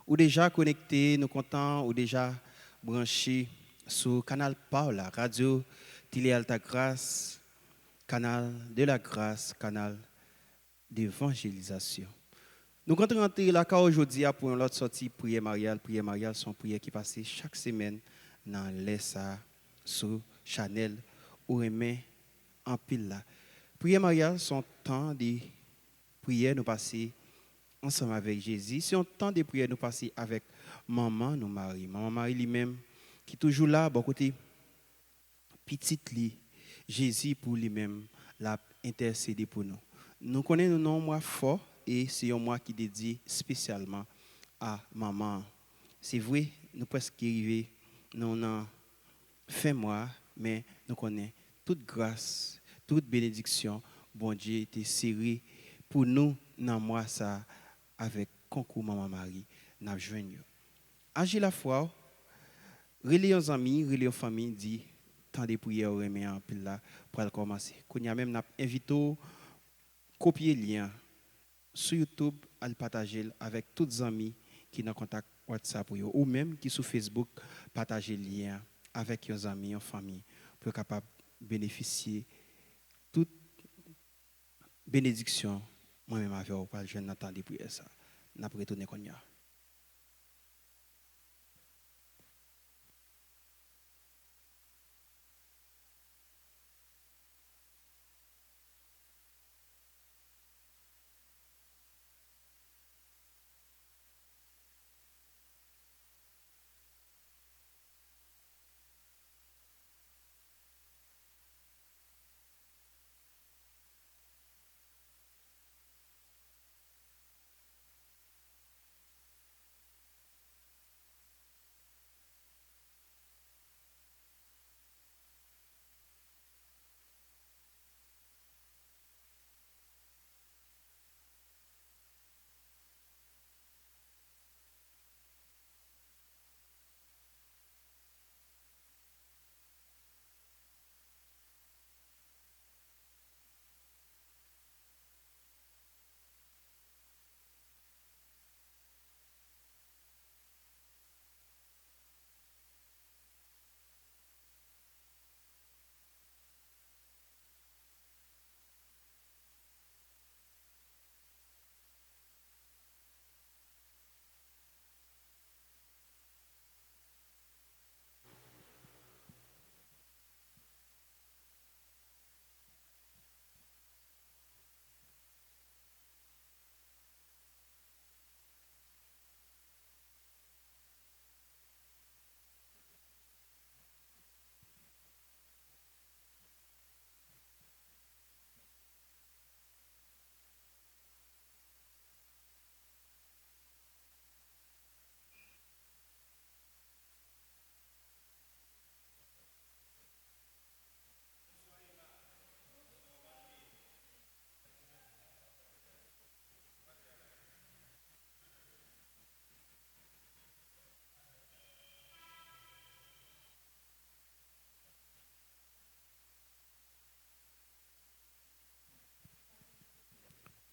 ou déjà connecté, nous comptons, ou déjà branché sur Canal Paula, Radio Télé Alta Grâce, Canal de la Grâce, Canal d'évangélisation. Nous comptons rentrer là aujourd'hui pour une autre sortie prière mariale. Prière mariale sont prières qui passent chaque semaine dans l'ESA sur Chanel ou remet en pile là. Prière mariale sont temps de prière nous passer ensemble avec Jésus. C'est un temps de prière nous passer avec maman nous Marie. Maman Marie lui-même qui est toujours là, bon côté petite li, Jésus pour lui-même l'a intercédé pour nous. Nous connaissons nos mois fort et c'est un mois qui est dédié spécialement à maman. C'est vrai, nous presque arrivés, nous en fin mois, mais nous connaissons toute grâce, toute bénédiction, bon Dieu était serré pour nous dans mois ça avec concours maman Marie, n'a joindre. Agir la foi, relier aux amis, relier aux familles, dit tant de prières au remet en pile là pour commencer. Qu'on y a même invité copier le lien sur YouTube à le partager avec tous les amis qui sont en contact WhatsApp ou même qui sur Facebook partager le lien avec vos amis en famille pour être capable de bénéficier toute bénédiction moi-même avec vous pour je n'entends de prière ça n'a pas retourner qu'on y a.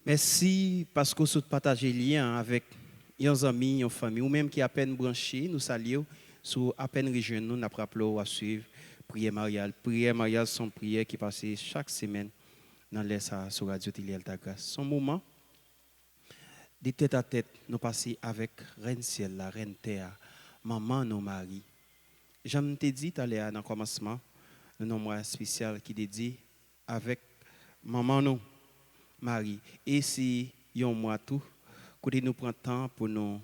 Merci parce que vous partagez lien avec vos amis, vos familles, ou même qui à peine branchés, nous saluons, sur à peine région, nous nous rappelons à suivre prière mariale. Prière mariale sont prières qui passent chaque semaine dans l'ESA sur Radio Télé Alta Grâce. Son moment de tête à tête, nous passons avec Reine Ciel, la Reine Terre, maman, nos maris. J'aime te dit tout à l'heure dans le commencement, un nom spécial qui dédié avec maman, nous. Marie. Et c'est un mois tout, côté nous prend temps pour nous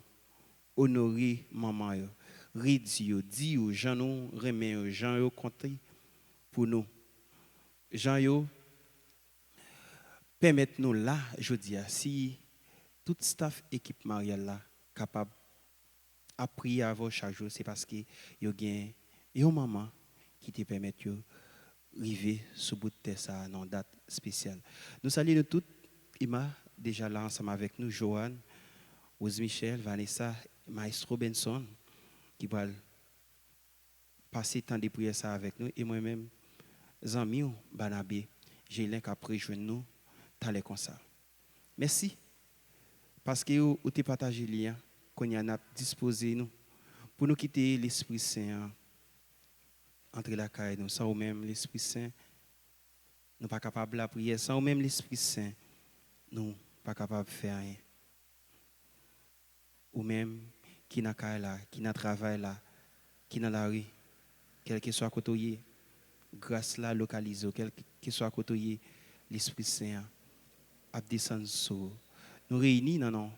honorer maman yo. Ridi yo, di yo, Jean nous remet yo, Jean yo compter pour nous. Jean yo permettre nous là, je dis si tout staff équipe mariale là capable à prier avant chaque jour, c'est parce que yo gain une maman qui te permet de arriver sur bout de terre ça dans date spéciale. Nous saluons toutes Ima déjà là ensemble avec nous, Joanne, Rose Michel, Vanessa, Maestro Benson, qui va passer temps de prière ça avec nous, et moi-même, Zami, Banabé, j'ai l'un qui a rejoint nous, t'allez comme ça. Merci, parce que vous avez partagé le lien, qu'on y a disposé nous pour nous quitter l'Esprit Saint entre la caille nous sans ou même l'Esprit Saint nous pas capable de la prière sans ou même l'Esprit Saint nous pas capable de faire rien ou même qui n'a caille là qui n'a travail là qui n'a la rue quel que soit côté grâce là localisée quel que soit côté l'Esprit Saint a descendu sur nous réunis dans non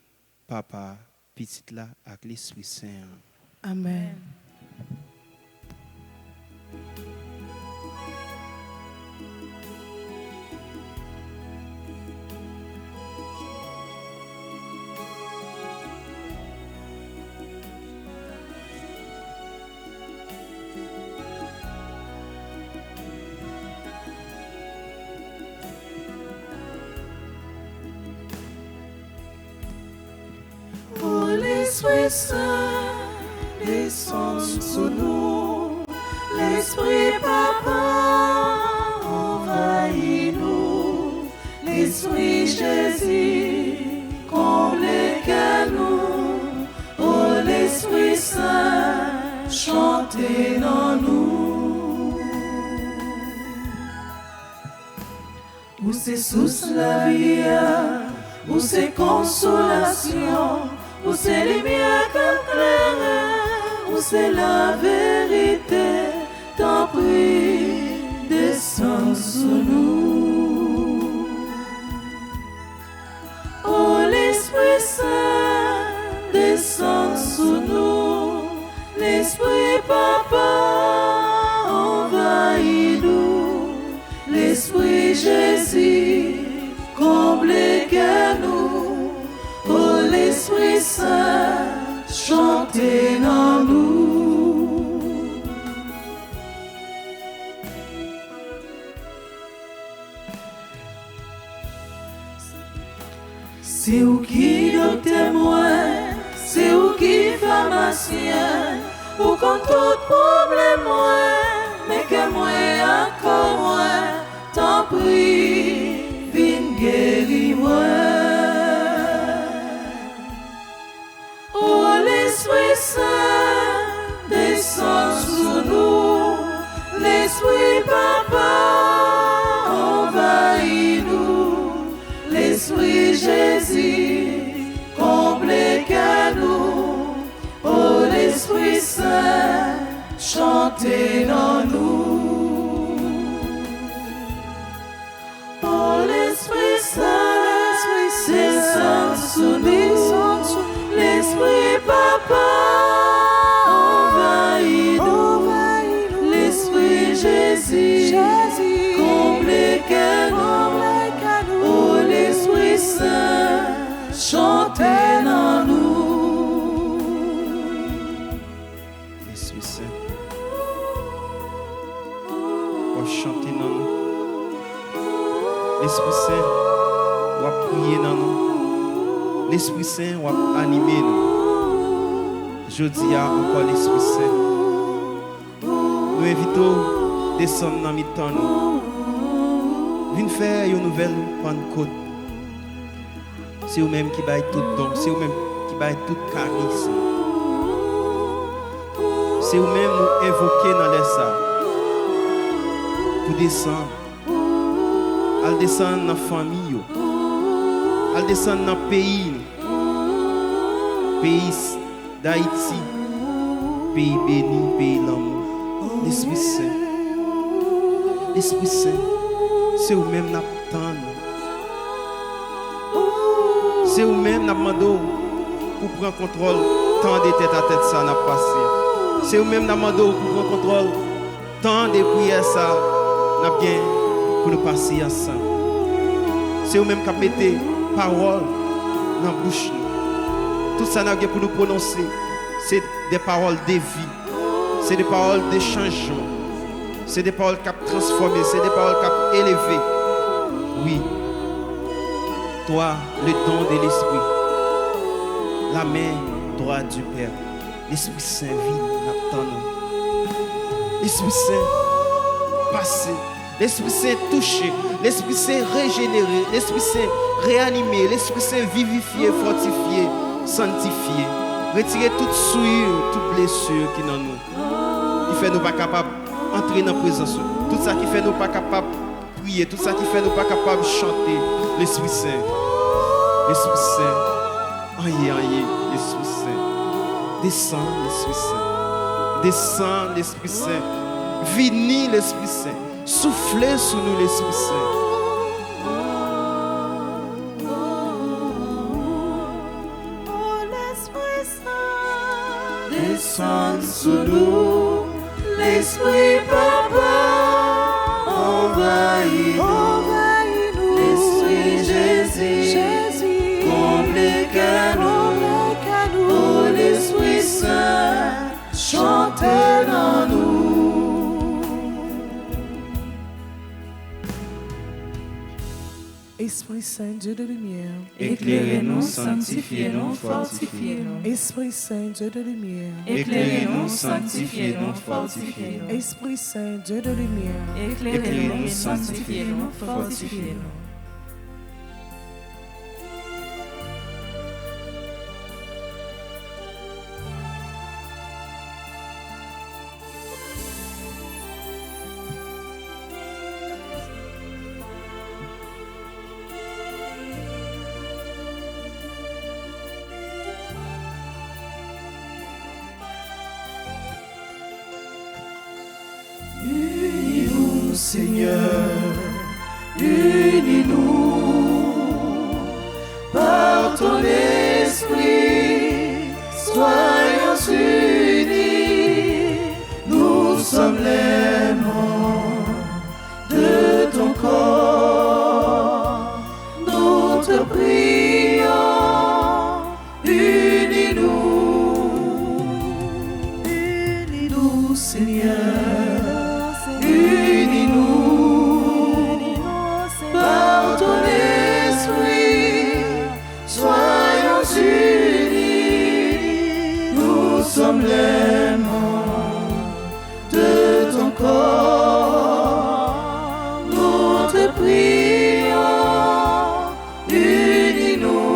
papa petite là avec l'Esprit Saint. Amen. L'Esprit Saint descend sur nous, l'Esprit Papa envahit nous, l'Esprit Jésus comble nous, oh l'Esprit Saint chantez dans nous. Où c'est sous la vie, où c'est consolation, où c'est lumière comme clair, où c'est la vérité, t'en prie, descends sur nous. Oh l'Esprit Saint, descends sur nous, l'Esprit Papa envahit nous, l'Esprit Jésus comble nous. Oh l'Esprit Saint, chantez dans nous. C'est où qui docteur moi, c'est où qui pharmacien, ou quand tout problème moi, mais que moi encore moi, t'en prie, viens guérir moi. L'Esprit Saint descend sur nous, l'Esprit Papa envahit nous, l'Esprit Jésus comble nous, oh l'Esprit Saint chantez dans nous. Oh l'Esprit Saint descend sur nous, l'Esprit Papa envahit nous, l'Esprit Jésus comble nous, oh l'Esprit Saint chantez dans nous. L'Esprit Saint va chanter dans nous. L'Esprit Saint va prier dans nous. L'Esprit Saint va animer nous. Je dis à encore l'Esprit Saint. Nous invitons à descendre dans mi-temps nous. Venez faire une nouvelle Pentecôte. C'est vous-même qui baille tout don. C'est vous-même qui baille tout charisme. C'est vous-même nous invoquer dans les ça. Pour descendre. À descendre dans la famille. À descendre dans le pays. Pays d'Haïti. Pays béni, pays l'amour. L'Esprit Saint. L'Esprit Saint. C'est vous-même qui attendons. C'est vous-même qui demandons pour prendre contrôle. Tant de tête à tête, ça n'a passé. C'est vous-même qui demandons pour prendre contrôle. Tant de prières, ça n'a bien pour nous passer ensemble. C'est vous-même qui mettez parole dans la bouche. Tout ça n'a bien pour nous prononcer. C'est des paroles de vie. C'est des paroles de changement. C'est des paroles qui ont transformé. C'est des paroles qui ont élevé. Oui. Toi, le don de l'Esprit. La main droite du Père. L'Esprit Saint vit dans nous. L'Esprit Saint passé. L'Esprit Saint touché. L'Esprit Saint régénéré. L'Esprit Saint réanimé. L'Esprit Saint vivifié, fortifié, sanctifié. Retirer toute souillure, toute blessure qui est dans nous. Qui fait nous pas capables d'entrer dans la présence. Tout ça qui fait nous pas capables de prier. Tout ça qui fait nous pas capables de chanter. L'Esprit Saint. L'Esprit Saint. Aïe, aïe, l'Esprit Saint. Descends, l'Esprit Saint. Descends, l'Esprit Saint. Venez, l'Esprit Saint. Soufflez sur nous, l'Esprit Saint. Descends sur nous, l'Esprit Papa, envahis-nous, l'Esprit Jésus, comble-nous, oh l'Esprit Saint, chantez dans nous. Esprit Saint, Dieu de lumière, éclairez-nous, sanctifiez-nous, fortifiez-nous. Esprit Saint, Dieu de lumière, Éclairez-nous, sanctifiez-nous, fortifiez-nous. Esprit Saint, Dieu de lumière, Éclairez-nous, sanctifiez-nous, fortifiez-nous. Unis-nous, Seigneur, unis-nous par ton esprit, soyons unis, nous sommes les membres de ton corps, nous te prions, unis-nous, Seigneur. Unis-nous par ton esprit, soyons unis, nous sommes les membres de ton corps, nous te prions, unis-nous.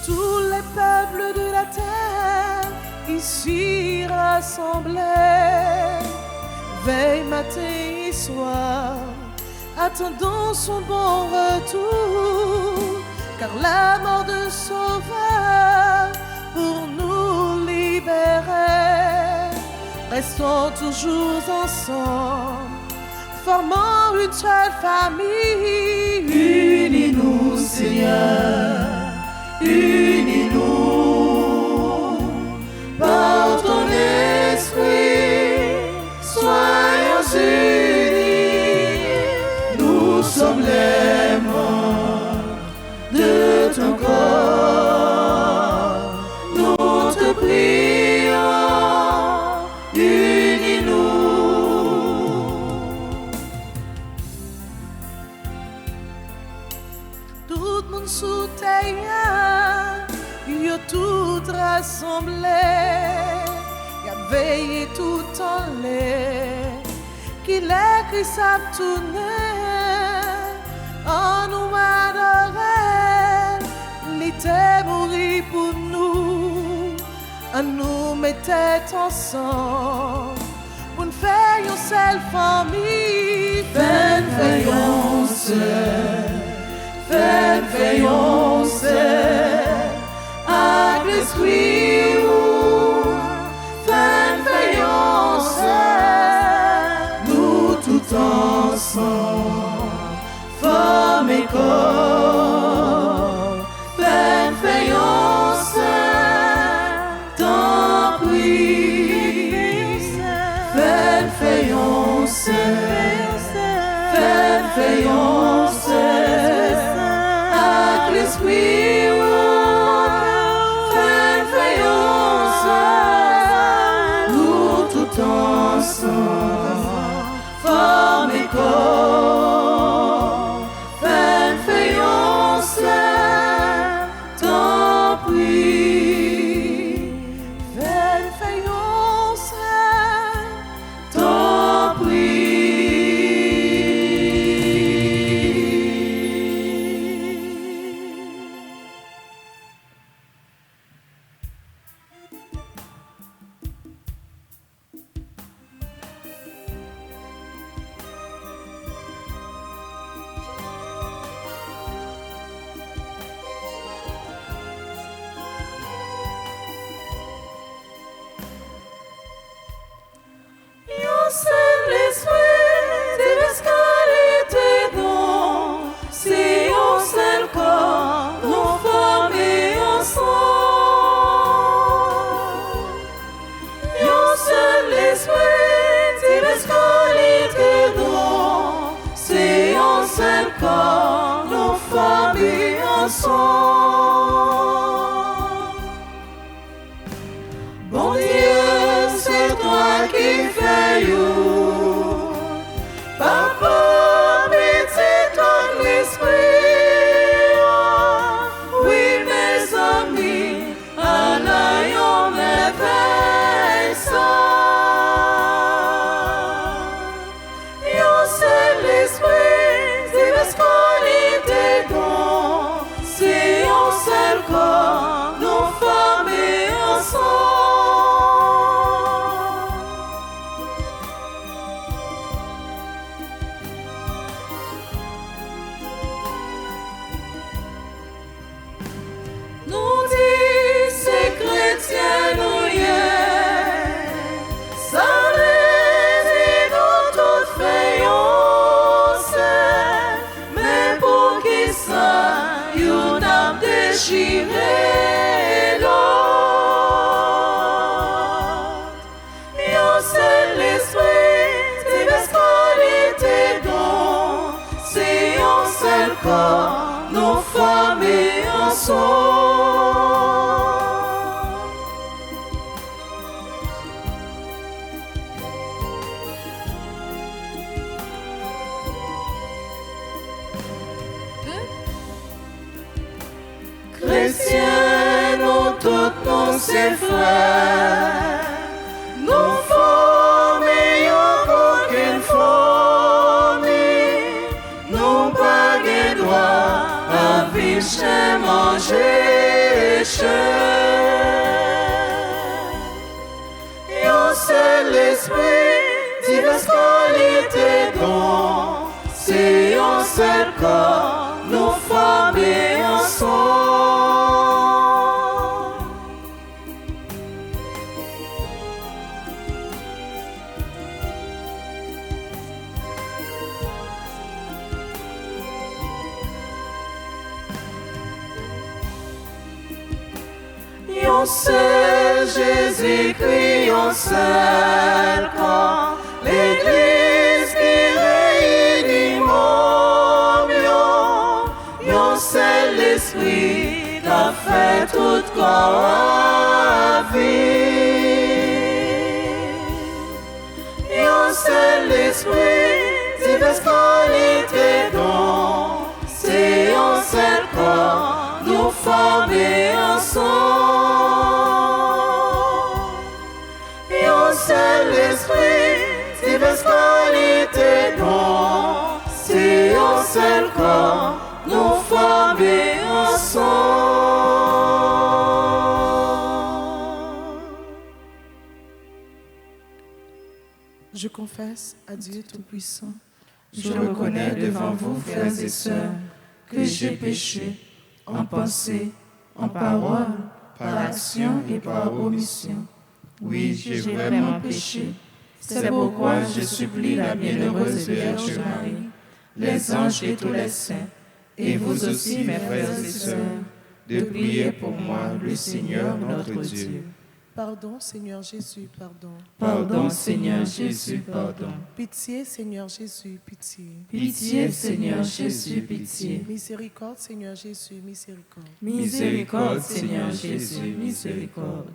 tous les peuples de la terre ici rassemblés, veille matin et soir, attendons son bon retour, car la mort de Sauveur pour nous libérer. Restons toujours ensemble, formant une seule famille. Unis-nous, Seigneur, unis-nous par ton esprit, soyons unis, nous sommes les membres de ton corps, nous te prions, unis-nous. Tout le monde sous terre, yo tout rassemblé, y a veillé tout en l'air, qu'il est qui savent tourner, en nous adorer, l'été mourir pour nous, en nous mettait ensemble, pour nous faire une seule famille. Faisons, avec l'esprit, nous tout ensemble, forme et corps, t'en prie, avec l'esprit, nous tout ensemble, forme et corps, t'en prie, t'en prie. tous nos ses frères. Nous formions aucune famille, nous pas de droit à vivre chez manger chez. Un seul esprit, diverses qualités dons, c'est un seul corps, nous formés ensemble. Un seul Jésus-Christ, un seul corps, l'Église qui réunit un seul esprit qui a fait tout corps à vie. Un seul esprit, diverses qualités dons, c'est un seul corps, nous formés ensemble. Un seul esprit, diverses qualités dons, c'est un seul corps, nous formés ensemble. Je confesse à Dieu Tout-Puissant. Je reconnais devant vous, frères et sœurs, que j'ai péché en pensée, en parole, par action et par omission. Oui, j'ai vraiment péché. C'est pourquoi je supplie la bienheureuse Vierge Marie, les anges et tous les saints, et vous aussi, mes frères et sœurs, de prier pour moi, le Seigneur notre Dieu. Pardon, Seigneur Jésus, pardon. Pardon, Seigneur Jésus, pardon. Pitié, Seigneur Jésus, pitié. Pitié, Seigneur Jésus, pitié. Miséricorde, Seigneur Jésus, miséricorde. Miséricorde, Seigneur Jésus, miséricorde.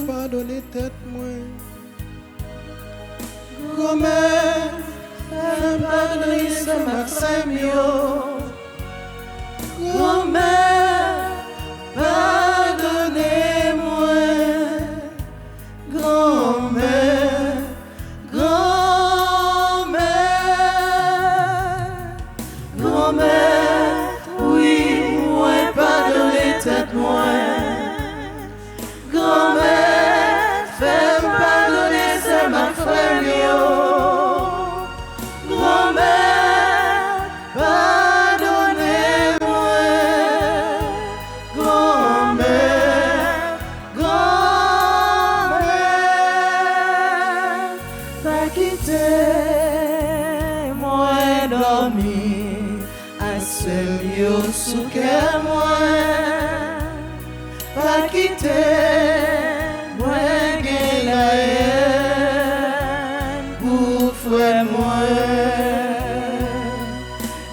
Pardonner tête moi. Grand-mère, pardonnez ce Maxime yo. Grand-mère, pardonnez-moi. Grand-mère, grand-mère, grand-mère, oui, moi pardonnez tête moi. Grand-mère, fais-moi pardonner, c'est ma frère yo. Grand-mère, pardonnez-moi. Grand-mère, grand-mère, pas quitter moi dormir à ce lieu sous cœur moi. Pas quitter moi,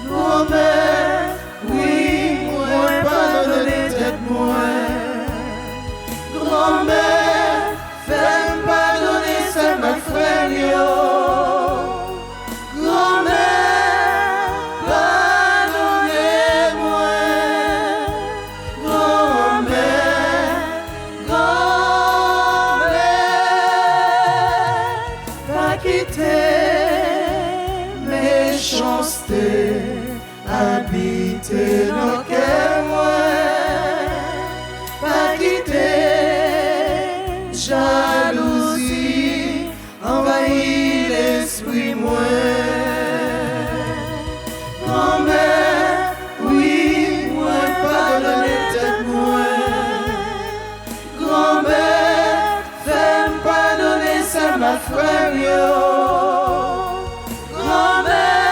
grand-mère, oui, moi, pardonnez tête moi. Grand-mère, fais-moi pardonner, c'est ma frère yo. Grand-mère, pardonnez-moi. Grand-mère, grand-mère, pas quitter méchanceté, habiter dans cœur moi, pas quitter jalousie, envahir l'esprit moi. Grand-mère, oui, moi pardonnez tête moi. Grand-mère, fais-moi pardonner, c'est ma frère yo. Grand-mère,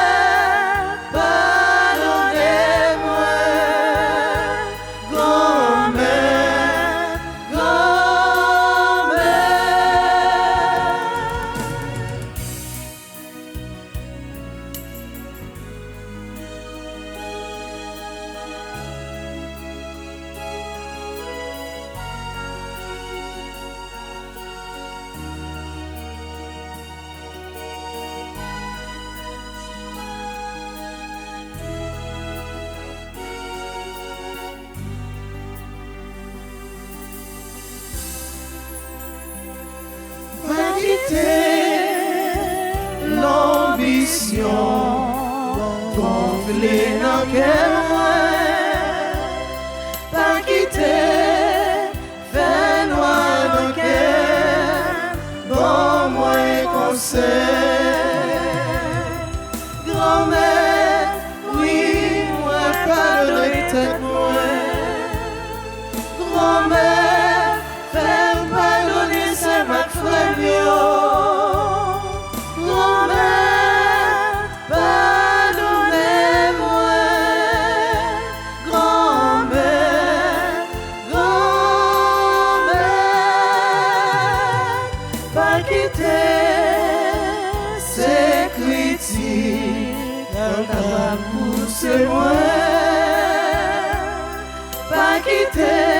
gonflé dans le cœur, pas quitter, fait noir dans le cœur, bon moi conseil. Grand-mère, oui, moi pardonne tête moi. Grand-mère, fais pardonner c'est ma frère. Grand-mère, pardonnez-moi. Grand-mère, grand-mère, pas quitter ces critiques, capable pousser moi, pas quitter.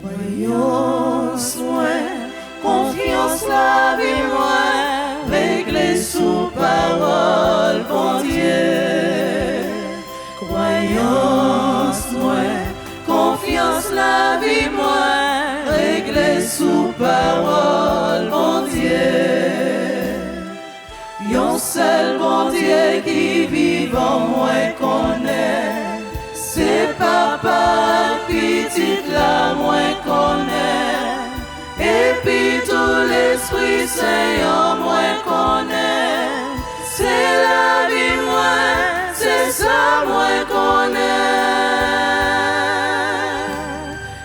Croyance moins, confiance la vie moins, réglée sous parole, bon Dieu. Croyance moins, confiance la vie moins, réglée sous parole, bon Dieu. Yon seul bon Dieu qui vivant moins connaît, c'est papa petit la moins connaît, et puis tout l'Esprit Saint moins connaît, c'est la vie moins, c'est ça moins connaît.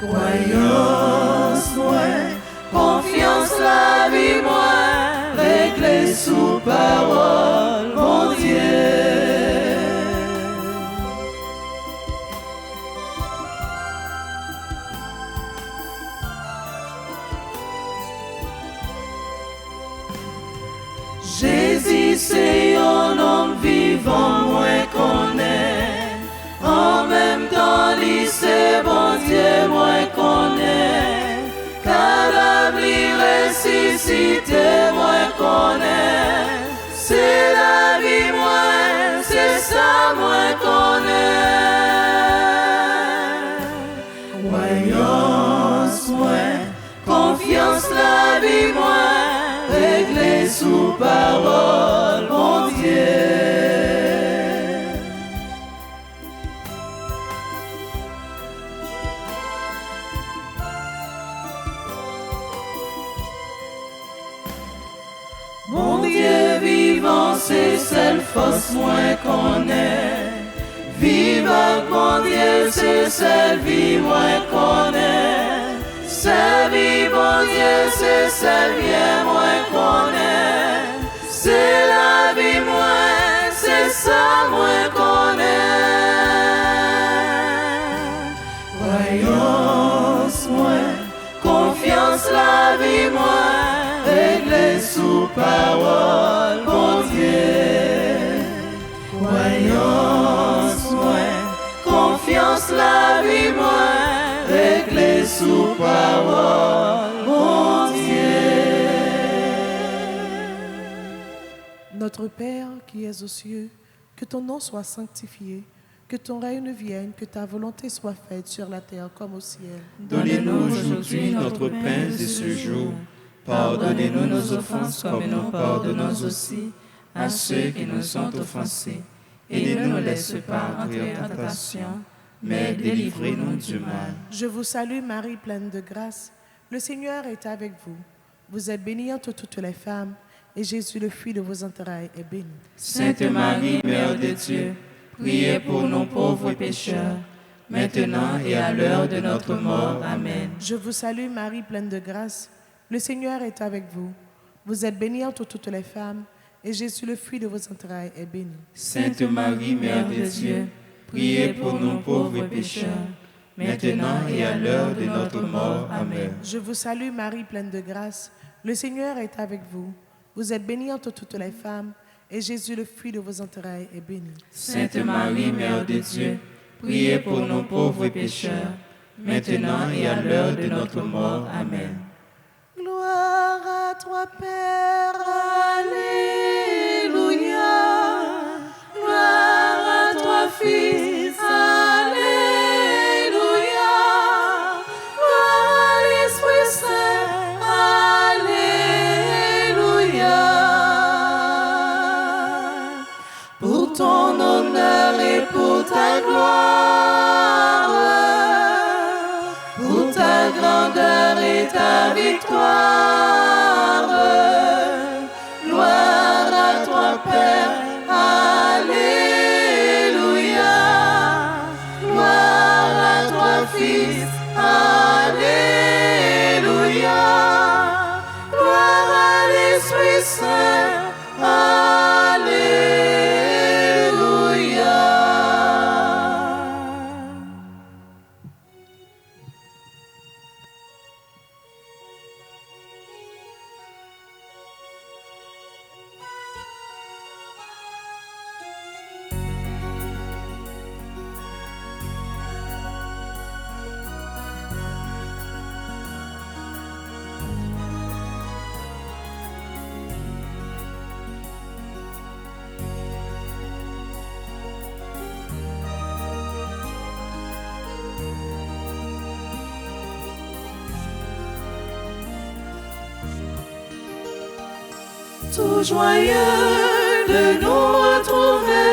Croyance moins, confiance la vie moins, réglée sous parole, mon Dieu. Jésus, c'est un homme vivant, moins connaît. En même temps, lui, c'est bon Dieu, moins connaît. Cadavre, ressuscité, moins connaît. C'est la vie, moins, c'est ça, moins connaît. Croyance, moins, confiance, la vie, moins, réglée sous parole, mon Dieu. Mon Dieu vivant, c'est celle force moins qu'on est. Vivant, mon Dieu, c'est celle vie moins qu'on est. Sa vie, mon Dieu, c'est celle bien moins qu'on est. C'est la vie moins, c'est ça moins qu'on est. Croyance moins, confiance la vie moins, réglée sous parole, mon Dieu. Croyance moins, confiance la vie moins, réglée sous parole, mon Dieu. Notre Père qui es aux cieux, que ton nom soit sanctifié, que ton règne vienne, que ta volonté soit faite sur la terre comme au ciel. Donnez-nous aujourd'hui notre pain de ce jour. Pardonnez-nous nos offenses comme nous pardonnons aussi à ceux qui nous ont offensés, et ne nous laisse pas entrer en tentation, mais délivrez-nous du mal. Je vous salue Marie, pleine de grâce. Le Seigneur est avec vous. Vous êtes bénie entre toutes les femmes, et Jésus, le fruit de vos entrailles, est béni. Sainte Marie, Mère de Dieu, priez pour nous pauvres pécheurs, maintenant et à l'heure de notre mort. Amen. Je vous salue Marie, pleine de grâce. Le Seigneur est avec vous. Vous êtes bénie entre toutes les femmes, et Jésus, le fruit de vos entrailles, est béni. Sainte Marie, Mère de Dieu, priez pour nous pauvres pécheurs, maintenant et à l'heure de notre mort. Amen. Je vous salue Marie, pleine de grâce. Le Seigneur est avec vous. Vous êtes bénie entre toutes les femmes, et Jésus, le fruit de vos entrailles, est béni. Sainte Marie, Mère de Dieu, priez pour nous pauvres pécheurs, maintenant et à l'heure de notre mort. Amen. Gloire à toi, Père. Alléluia. Gloire à toi, Fils. Alléluia. Gloire à l'Esprit Saint. Alléluia. Pour ton honneur et pour ta gloire, pour ta grandeur et ta victoire, gloire à toi, Père. Alléluia. Gloire à toi, Fils. Alléluia. Gloire à l'Esprit Saint. Alléluia. Tout joyeux de nous retrouver,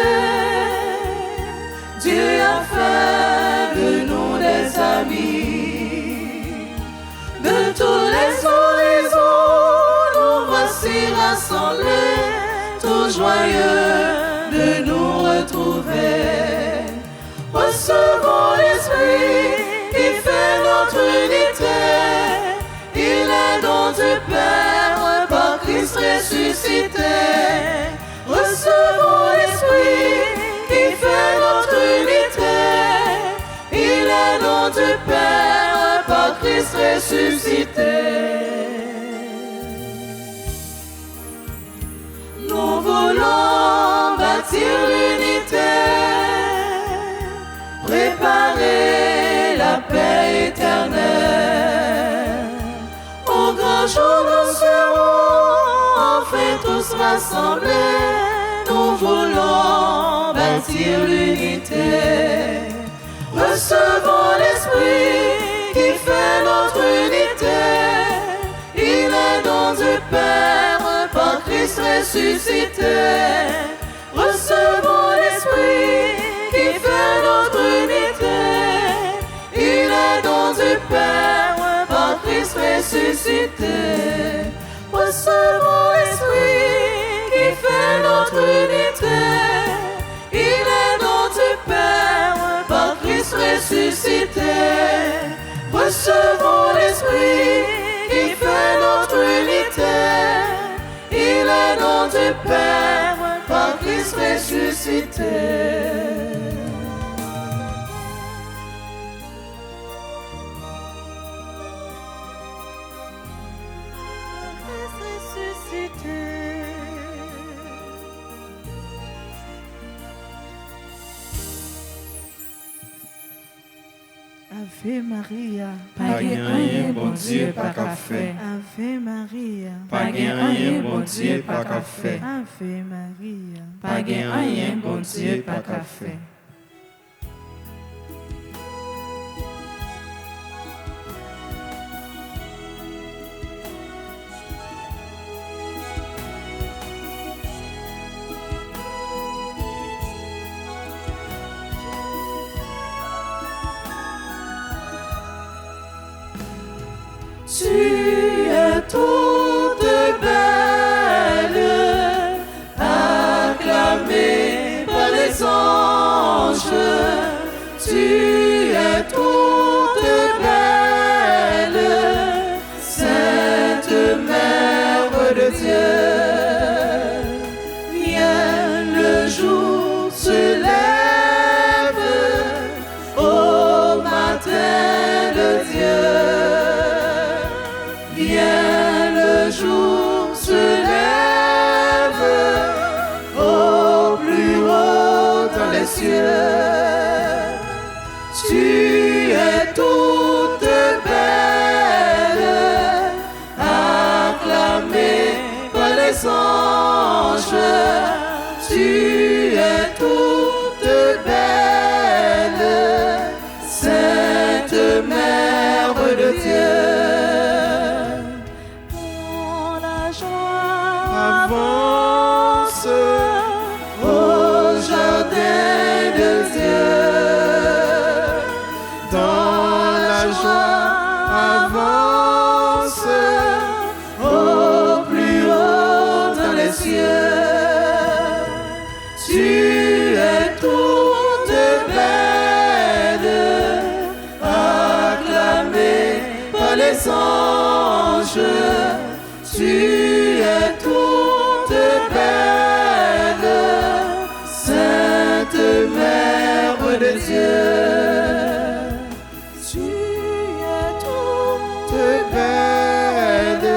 Dieu a fait de nous des amis. De tous les horizons, nous voici rassemblés, tout joyeux de nous retrouver. Recevons l'Esprit qui fait notre unité, il est don du Père par Christ ressuscité. Recevons l'Esprit qui fait notre unité, il est don du Père par Christ ressuscité. Nous voulons bâtir l'unité, préparer la paix éternelle. Au grand jour, nous serons enfin tous rassemblés. Nous voulons bâtir l'unité. Recevons l'Esprit qui fait notre unité. Il est don du Père par Christ ressuscité. Recevons l'Esprit qui fait notre unité. Il est don du Père par Christ ressuscité. Recevons l'Esprit qui fait notre unité. Il est don du Père par Christ ressuscité. Recevons l'Esprit qui fait notre unité. Il est don du Père par Christ ressuscité. Ave Maria, Pas rien, bon Dieu, pas qu'à faire. Ave Maria, Pas rien, bon Dieu, pas qu'à faire. Ave Maria, Pas rien, bon Dieu, pas qu'à faire. Tu es toute belle, acclamée par les anges. Tu es toute belle, Sainte Mère de Dieu. Viens, le jour se lève au matin de Dieu. Viens, le jour se lève au plus haut dans les cieux. Tu es toute belle, acclamée par les anges. Tu es toute belle, Sainte Mère de Dieu. Dans la joie Avance au jardin de Dieu. dans la joie, avance Au plus haut dans les cieux. Tu es toute belle, acclamée par les anges. Tu es toute belle, Sainte Mère de Dieu. Tu es toute belle,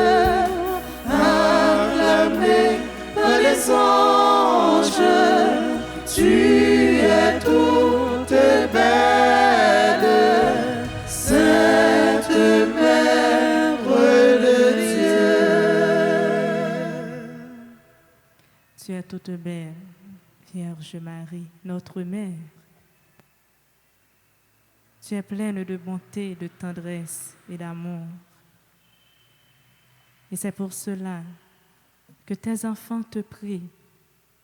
acclamée par les anges. Tu es toute belle, Sainte Mère de Dieu. Tu es toute belle, Vierge Marie, notre mère. Tu es pleine de bonté, de tendresse et d'amour. Et c'est pour cela que tes enfants te prient,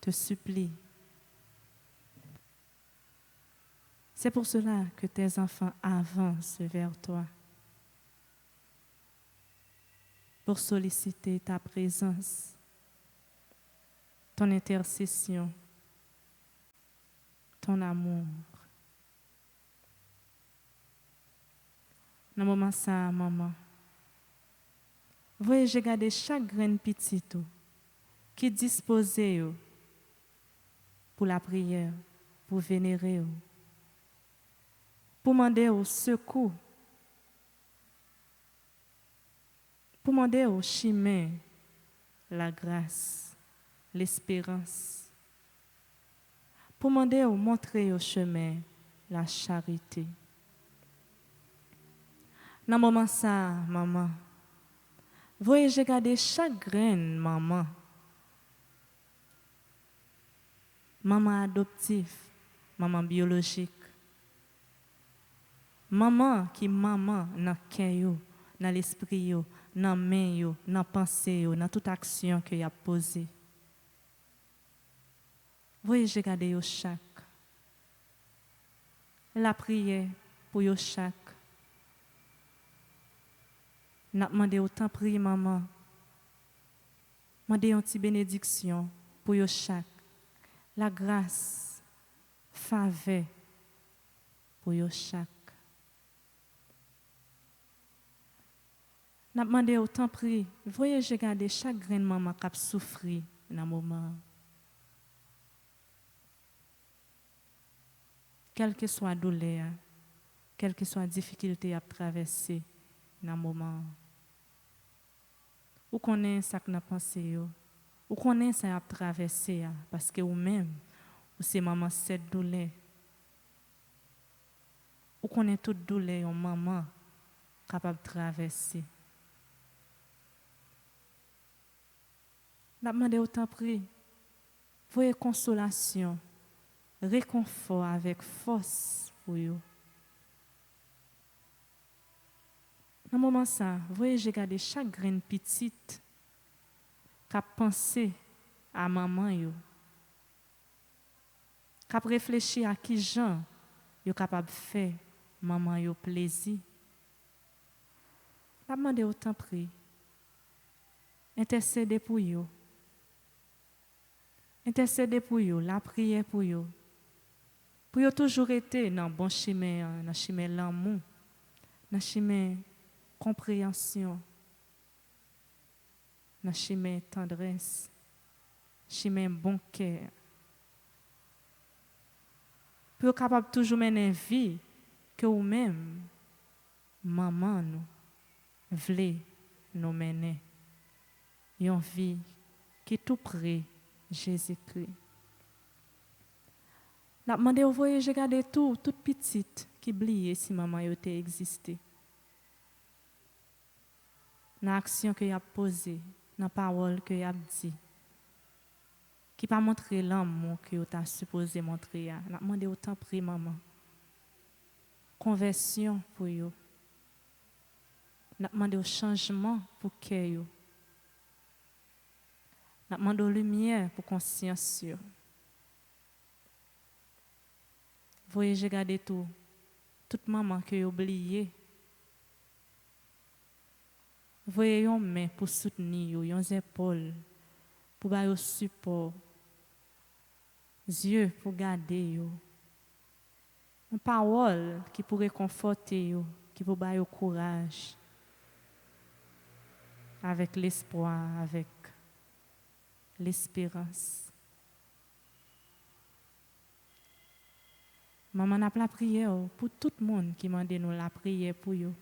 te supplient. C'est pour cela que tes enfants avancent vers toi pour solliciter ta présence, ton intercession, ton amour. Dans le moment ça, maman, voyez, j'ai gardé chaque graine petite qui est disposée pour la prière, pour vénérer, pour demander au secours, pour demander au chemin la grâce, l'espérance, pour demander au montrer au chemin la charité. Dans le moment ça, maman, voyez, j'ai gardé chaque graine, maman. Maman adoptive, maman biologique. Maman qui maman dans le cœur, dans l'esprit, dans la main, dans la pensée, dans toute action que y a posée. Voyez, j'ai gardé chaque. La prière pour chaque. N'a demandé autant prier maman. Demandé une petite bénédiction pour chaque. La grâce, faveur pour chaque. N'a demandé autant prier. Voyez, j'ai gardé chaque graine maman qui a souffert dans le moment. Quelle que soit la douleur, quelle que soit la difficulté à traverser dans le moment. Ou connaît ça que nous pensé, ou connaît ça à traverser, parce que vous-même, ou c'est maman cette douleur. Ou connaît toute douleur, une maman capable de traverser. N'a demandé autant prier. Voyez consolation, réconfort avec force pour vous. Dans le moment ça, voyez, j'ai gardé chaque graine petite qui a pensé à maman yo. Qui a réfléchi à qui gens yo capable de faire maman yo plaisir. La demande autant prie. Intercédez pour eux. Intercédez pour eux, la prière pour eux. Pour eux toujours été dans le bon chemin, dans le chemin l'amour, dans le chemin compréhension, dans le chemin tendresse, chemin bon cœur. Pour eux capable toujours mener une vie que vous-même, maman, nous, voulez nous mener. Une vie qui est tout près Jésus-Christ. N'a demandé au voyage regarder toute petite qui oubliait si maman était existé. Dans l'action que y a posée, dans la parole que y a dit, qui pas montrer l'amour que vous avez supposé montrer. N'a demandé autant prier maman. Conversion pour vous. N'a demandé au changement pour que vous. N'a demandé aux lumière pour conscience. Voyez, j'ai gardé toute maman que vous oublié. Voyez, yon main pour soutenir, yon épaules pour bailler support, yeux pour garder yo. Une parole qui pourrait conforter yo, qui pour bailler courage, avec l'espoir, avec l'espérance. Maman n'a pas la prière pour tout le monde qui m'a demandé nous la prière pour eux.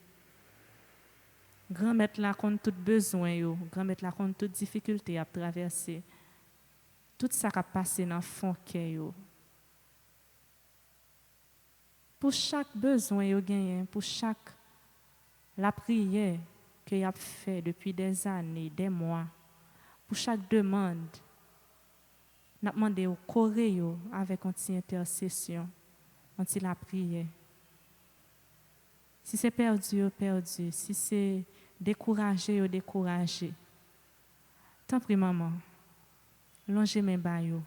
Grand-mère la compte tout besoin yo, grand-mère la compte toute difficulté à traverser. Tout ça qui a passé dans le fond cœur. Pour chaque besoin yo gagné, pour chaque la prière que y a fait depuis des années, des mois. Pour chaque demande, n'a demandé au corée avec une intercession, la prière. Si c'est perdu, perdu. Si c'est découragé, découragé. Tant pis maman, longez mes bails.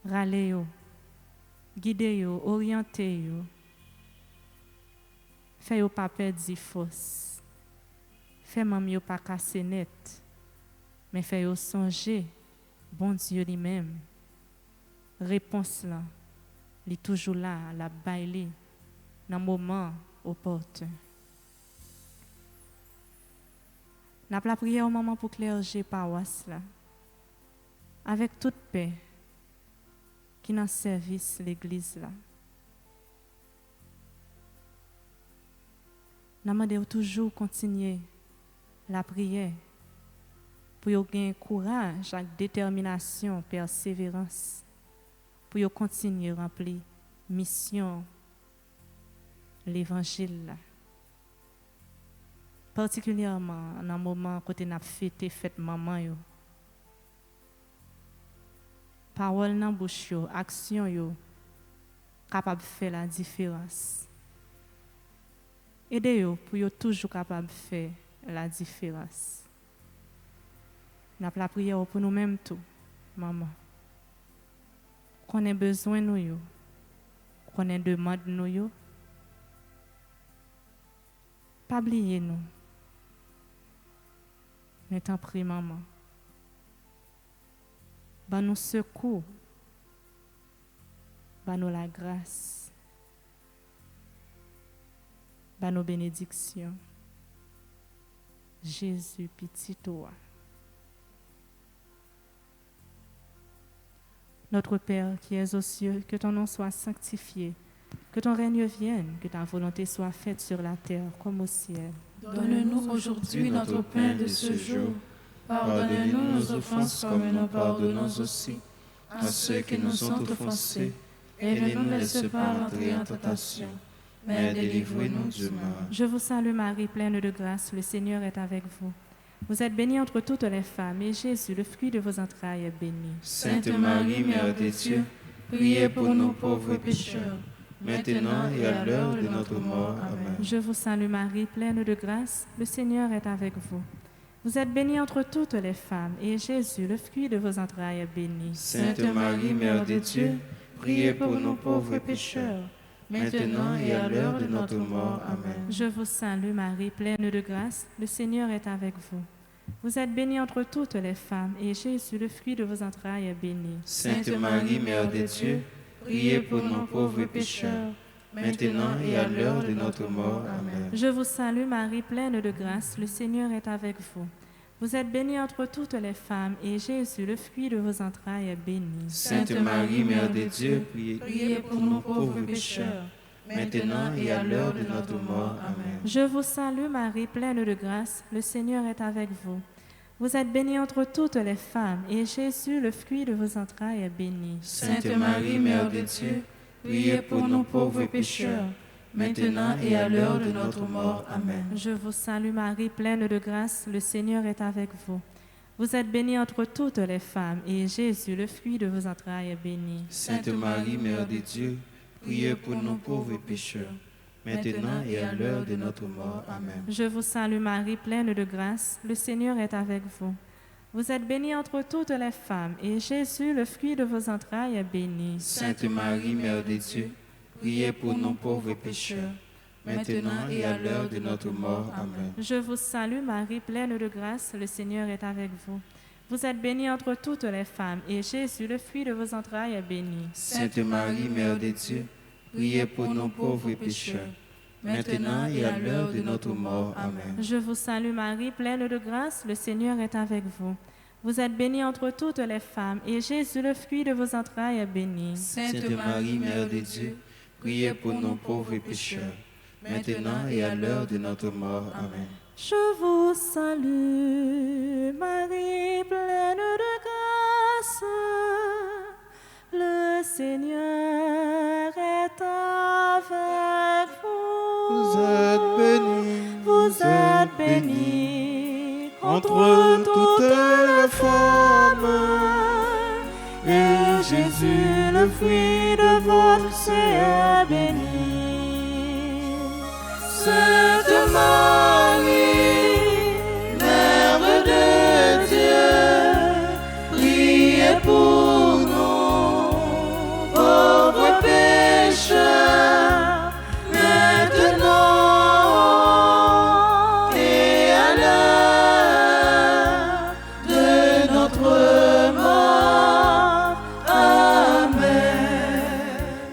Râlez, guidez, orientez. Faites pas perdre force. Fais maman pas casser net, mais fais songer, bon Dieu lui-même. Réponse là, il est toujours là, la baille, dans le moment opportun. N'a pas prière au moment pour clergé paroisse là, avec toute paix, qui dans service l'église là. N'a demandé toujours continuer la prière pour gagner courage, avec détermination, persévérance, pour continuer à remplir mission, l'évangile. Particulièrement dans le moment où on a fêté fête maman. Parole dans la bouche, action, capable de faire la différence. Aidez-vous pour toujours capable de faire la différence. Nous avons la prière pour nous-mêmes tout, maman. Qu'on ait besoin de nous, qu'on ait demande de nous. Pas oublier nous. Mais t'en prie, maman. Ban nous secours. Ban nous la grâce. Ban nous bénédictions. Jésus, petit toi. Notre Père qui es aux cieux, que ton nom soit sanctifié, que ton règne vienne, que ta volonté soit faite sur la terre comme au ciel. Donne-nous aujourd'hui notre pain de ce jour. Pardonne-nous nos offenses comme nous pardonnons aussi à ceux qui nous ont offensés. Et ne nous laisse pas entrer en tentation, mais délivre-nous du mal. Je vous salue Marie, pleine de grâce, le Seigneur est avec vous. Vous êtes bénie entre toutes les femmes, et Jésus, le fruit de vos entrailles, est béni. Sainte Marie, Mère de Dieu, priez pour nous pauvres pécheurs, maintenant et à l'heure de notre mort. Amen. Je vous salue Marie, pleine de grâce, le Seigneur est avec vous. Vous êtes bénie entre toutes les femmes, et Jésus, le fruit de vos entrailles, est béni. Sainte Marie, Mère de Dieu, priez pour nous pauvres pécheurs, maintenant et à l'heure de notre mort. Amen. Je vous salue Marie, pleine de grâce, le Seigneur est avec vous. Vous êtes bénie entre toutes les femmes, et Jésus, le fruit de vos entrailles, est béni. Sainte Marie, Mère de Dieu, priez pour nous pauvres pécheurs, maintenant et à l'heure de notre mort. Amen. Je vous salue Marie, pleine de grâce, le Seigneur est avec vous. Vous êtes bénie entre toutes les femmes, et Jésus, le fruit de vos entrailles, est béni. Sainte Marie, Mère de Dieu, priez pour nous pauvres pécheurs, maintenant et à l'heure de notre mort. Amen. Je vous salue Marie, pleine de grâce, le Seigneur est avec vous. Vous êtes bénie entre toutes les femmes, et Jésus, le fruit de vos entrailles, est béni. Sainte Marie, Mère de Dieu, priez pour nous pauvres pécheurs, maintenant et à l'heure de notre mort. Amen. Je vous salue Marie, pleine de grâce, le Seigneur est avec vous. Vous êtes bénie entre toutes les femmes, et Jésus, le fruit de vos entrailles, est béni. Sainte Marie, Mère de Dieu, priez pour nous pauvres pécheurs, maintenant et à l'heure de notre mort. Amen. Je vous salue Marie, pleine de grâce, le Seigneur est avec vous. Vous êtes bénie entre toutes les femmes, et Jésus, le fruit de vos entrailles, est béni. Sainte Marie, Mère de Dieu, priez pour nous pauvres pécheurs, maintenant et à l'heure de notre mort. Amen. Je vous salue Marie, pleine de grâce, le Seigneur est avec vous. Vous êtes bénie entre toutes les femmes, et Jésus, le fruit de vos entrailles, est béni. Sainte Marie, Mère de Dieu, priez pour nous pauvres pécheurs, maintenant et à l'heure de notre mort. Amen. Je vous salue Marie, pleine de grâce, le Seigneur est avec vous. Vous êtes bénie entre toutes les femmes, et Jésus, le fruit de vos entrailles, est béni. Sainte Marie, Mère de Dieu, priez pour nous pauvres pécheurs, maintenant et à l'heure de notre mort. Amen. Je vous salue, Marie, pleine de grâce. Le Seigneur est avec vous. Vous êtes bénie, Vous êtes bénie entre toutes les femmes, et Jésus, le fruit de votre sein, est béni. Sainte Marie, Mère de Dieu, priez pour nous, pauvres pécheurs, maintenant et à l'heure de notre mort. Amen.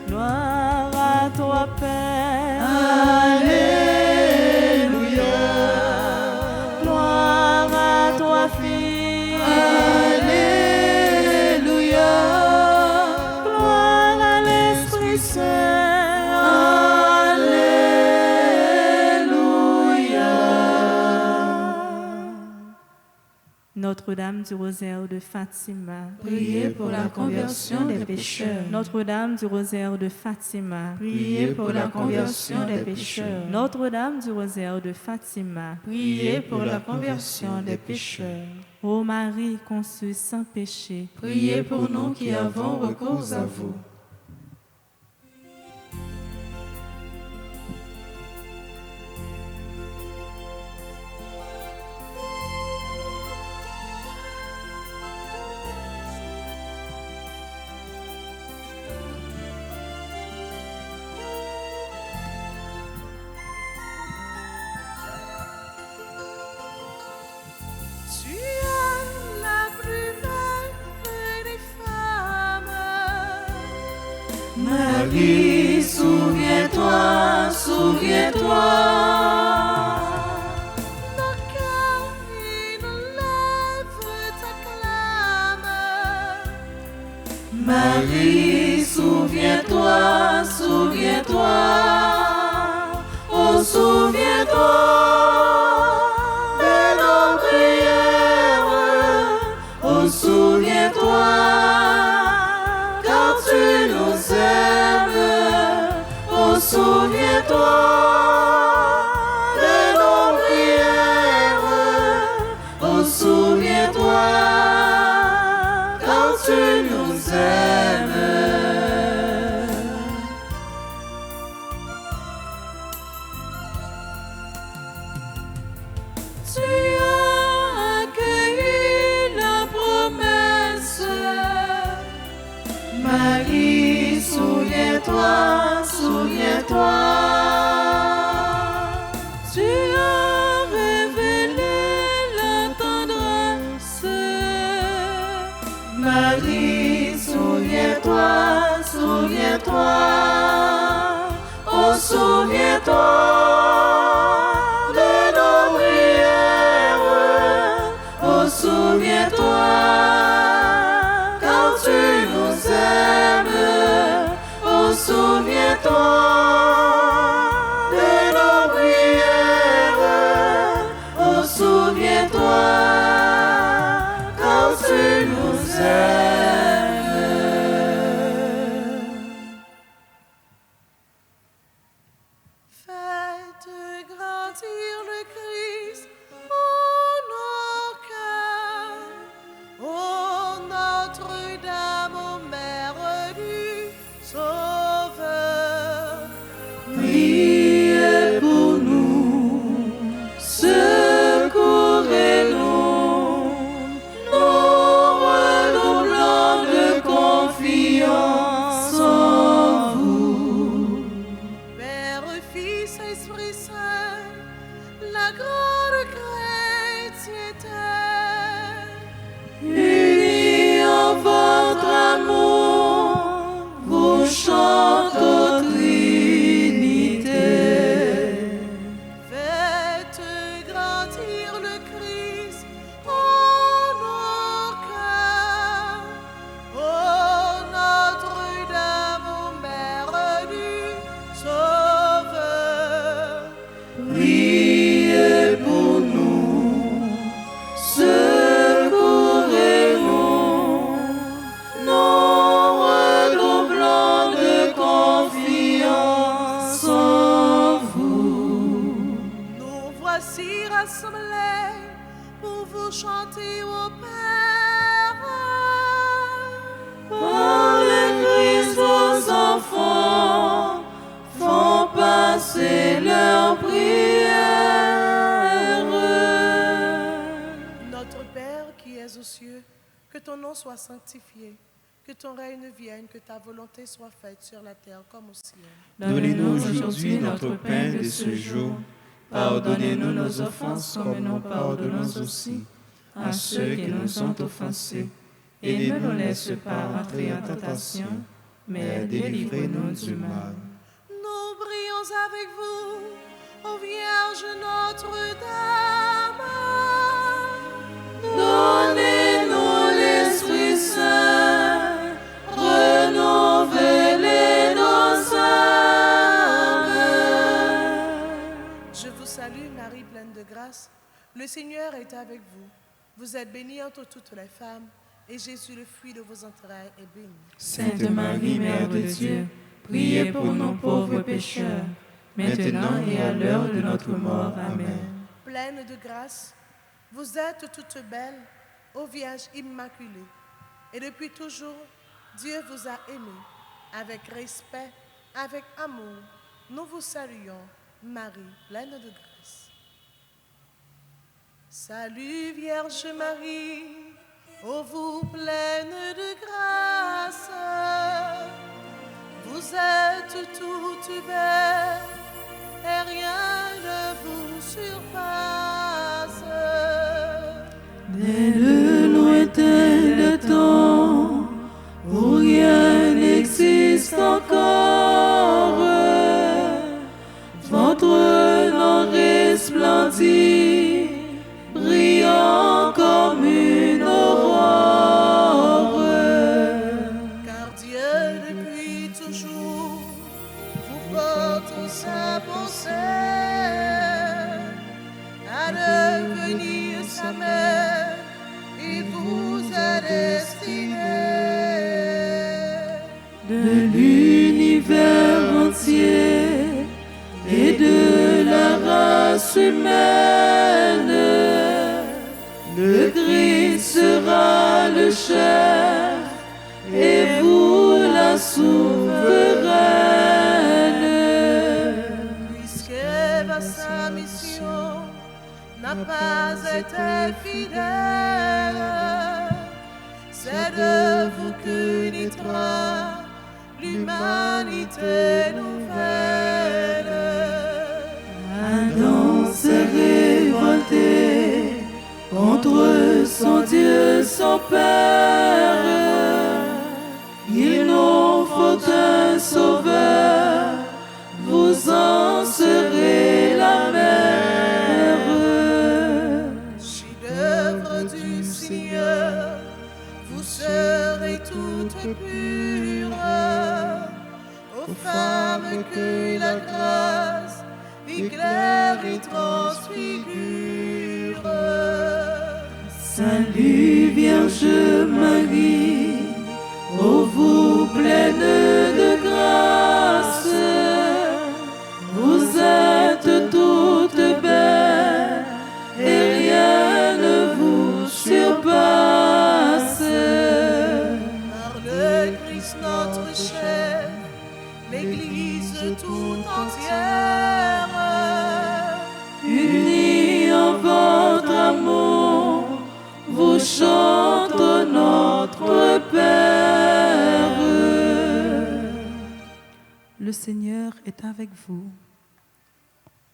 Gloire à toi, Père. Alléluia. Gloire à toi, Fils. Alléluia. Gloire à l'Esprit Saint. Alléluia. Notre-Dame du Rosaire de Fatima. Priez pour la conversion des pécheurs. Notre-Dame du Rosaire de Fatima. Priez pour la conversion des pécheurs. Notre-Dame du Rosaire de Fatima. Priez pour la conversion des pécheurs. Ô Marie conçue sans péché, Priez pour nous qui avons recours à vous. Tu es la plus belle des femmes. Marie, souviens-toi, souviens-toi. Nos cœurs et nos lèvres t'acclament. Marie, souviens-toi, souviens-toi. Oh, souviens-toi de nos prières. Oh, souviens-toi, car tu nous aimes. Oh, souviens-toi de nos prières. Oh, souviens-toi, car tu nous aimes. Tu as accueilli la promesse. Marie, souviens-toi, souviens-toi. Marie, souviens-toi, souviens-toi, oh souviens-toi de nos prières, oh souviens-toi quand tu nous aimes, oh souviens-toi de nos prières, oh souviens-toi quand tu nous aimes. Faites grandir le Christ en nos cœurs, ô Notre-Dame, ô Mère du Sauveur. Priez pour nous, secourez-nous, nous redoublons de confiance en vous. Père, Fils, Esprit Saint, la grande chrétienté, Unis en votre amour, vous chantez Trinité. faites grandir le Christ en nos cœurs, ô Notre-Dame, ô Mère du Sauveur. Priez pour nous, secourez-nous, nous redoublons de confiance en vous. Nous voici rassemblés pour vous chanter au Père. Par le Christ, vos enfants font passer leurs prières. Notre Père qui es aux cieux, que ton nom soit sanctifié, que ton règne vienne, que ta volonté soit faite sur la terre comme au ciel. Donnez-nous aujourd'hui notre pain de ce jour. Pardonnez-nous nos offenses comme nous pardonnons aussi à ceux qui nous ont offensés. Et ne nous laisse pas entrer en tentation, mais délivrez-nous du mal. Nous prions avec vous, ô Vierge Notre-Dame. Donnez-nous l'Esprit Saint, renouvelez nos âmes. Je vous salue, Marie pleine de grâce. Le Seigneur est avec vous. Vous êtes bénie entre toutes les femmes, et Jésus, le fruit de vos entrailles, est béni. Sainte Marie, Mère de Dieu, priez pour nous pauvres pécheurs, maintenant et à l'heure de notre mort. Amen. Pleine de grâce, vous êtes toutes belles, ô Vierge immaculée. Et depuis toujours, Dieu vous a aimé. Avec respect, avec amour, nous vous saluons, Marie, pleine de grâce. Salut Vierge Marie, ô vous pleine de grâce. Vous êtes toutes belles, et rien ne vous surpasse. Dès le lointain temps, où rien n'existe encore, votre nom resplendit, brillant comme une aurore. Car Dieu depuis toujours vous porte sa pensée, à devenir sa mère, il vous a destiné. De l'univers entier et de la race humaine, le Christ sera le chef et vous la souveraine. Puisqu'Ève à sa mission n'a pas été fidèle, c'est de vous que naîtra l'humanité nouvelle. Adam s'est révolté contre son Dieu, son Père. Sauveur, vous en serez la mère. Chef-d'œuvre du Seigneur, vous serez toutes pures. Aux femmes que la grâce éclaire et transfigure. Salut Vierge Marie, ô vous pleine de grâce, vous êtes toute belle et rien ne vous surpasse. Par le Christ notre chef, l'Église tout entière, Unis en votre amour, vous chante notre Père. Le Seigneur est avec vous.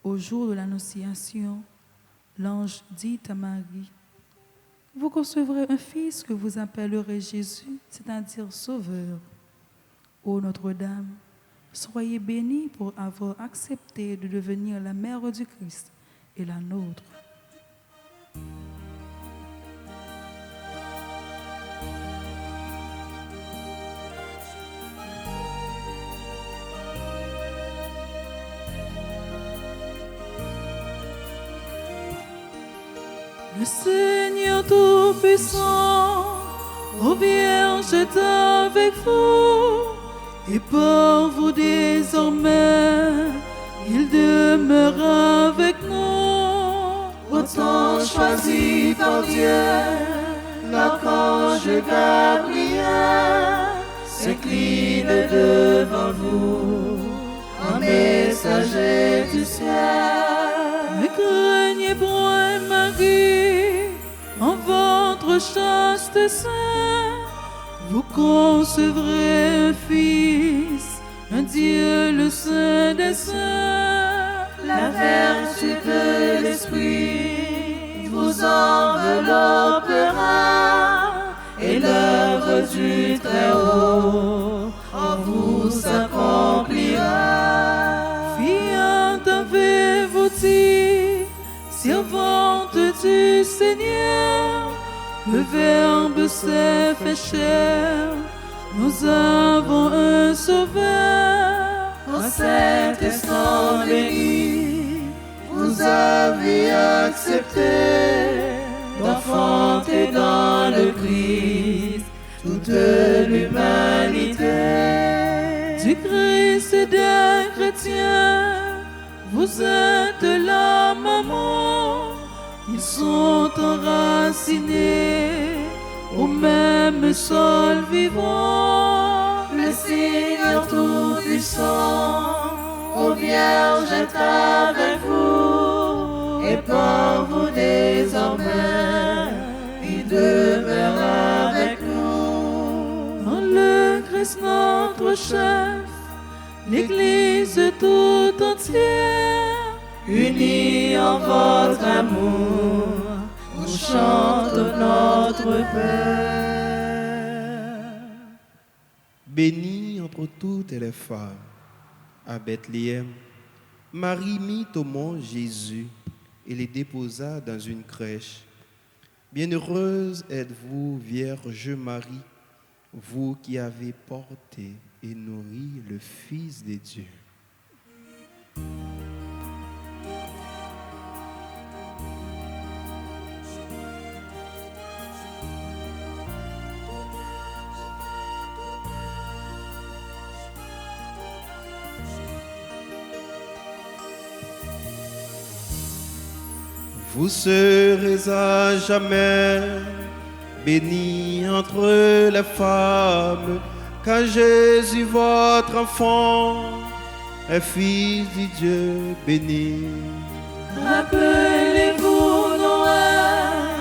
Au jour de l'Annonciation, l'ange dit à Marie, vous concevrez un fils que vous appellerez Jésus, c'est-à-dire Sauveur. Ô Notre-Dame, soyez bénie pour avoir accepté de devenir la mère du Christ et la nôtre. Le Seigneur Tout-Puissant, ô Vierge est avec vous, et par vous désormais, il demeure avec nous. autant choisi par Dieu, l'archange Gabriel s'incline devant vous, en messager du ciel. Ne craignez point, Marie, en votre chaste sein, vous concevrez un fils, un Dieu le Saint des Saints. La vertu de l'Esprit vous enveloppera, et l'œuvre du Très-Haut en vous s'accomplira. Fiat avez-vous dit, servante du Seigneur, le Verbe s'est fait chair, nous avons un Sauveur. En cet instant béni, vous avez accepté d'enfanter dans le Christ toute l'humanité. Du Christ et des chrétiens, vous êtes la maman, ils sont enracinés au même sol vivant. Le Seigneur Tout-Puissant, ô Vierge est avec vous, et par vous désormais, il demeure avec nous. Dans le Christ notre chef, l'Église tout entière, Unis en votre amour, vous chante notre Père. Bénie entre toutes les femmes, à Bethléem, Marie mit au monde Jésus et le déposa dans une crèche. Bienheureuse êtes-vous, Vierge Marie, vous qui avez porté et nourri le Fils de Dieu. Vous serez à jamais bénie entre les femmes, car Jésus, votre enfant, est Fils du Dieu béni. rappelez-vous Noël,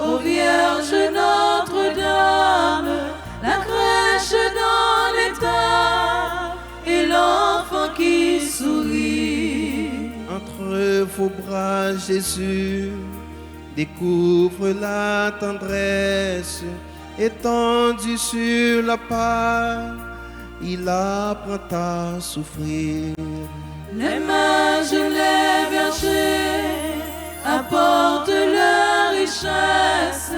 ô Vierge Notre-Dame, la crèche dans l'étable et l'enfant qui sourit. Entre vos bras, Jésus, découvre la tendresse étendue sur la part il apprend à souffrir. Les mages, les bergers apportent leur richesse,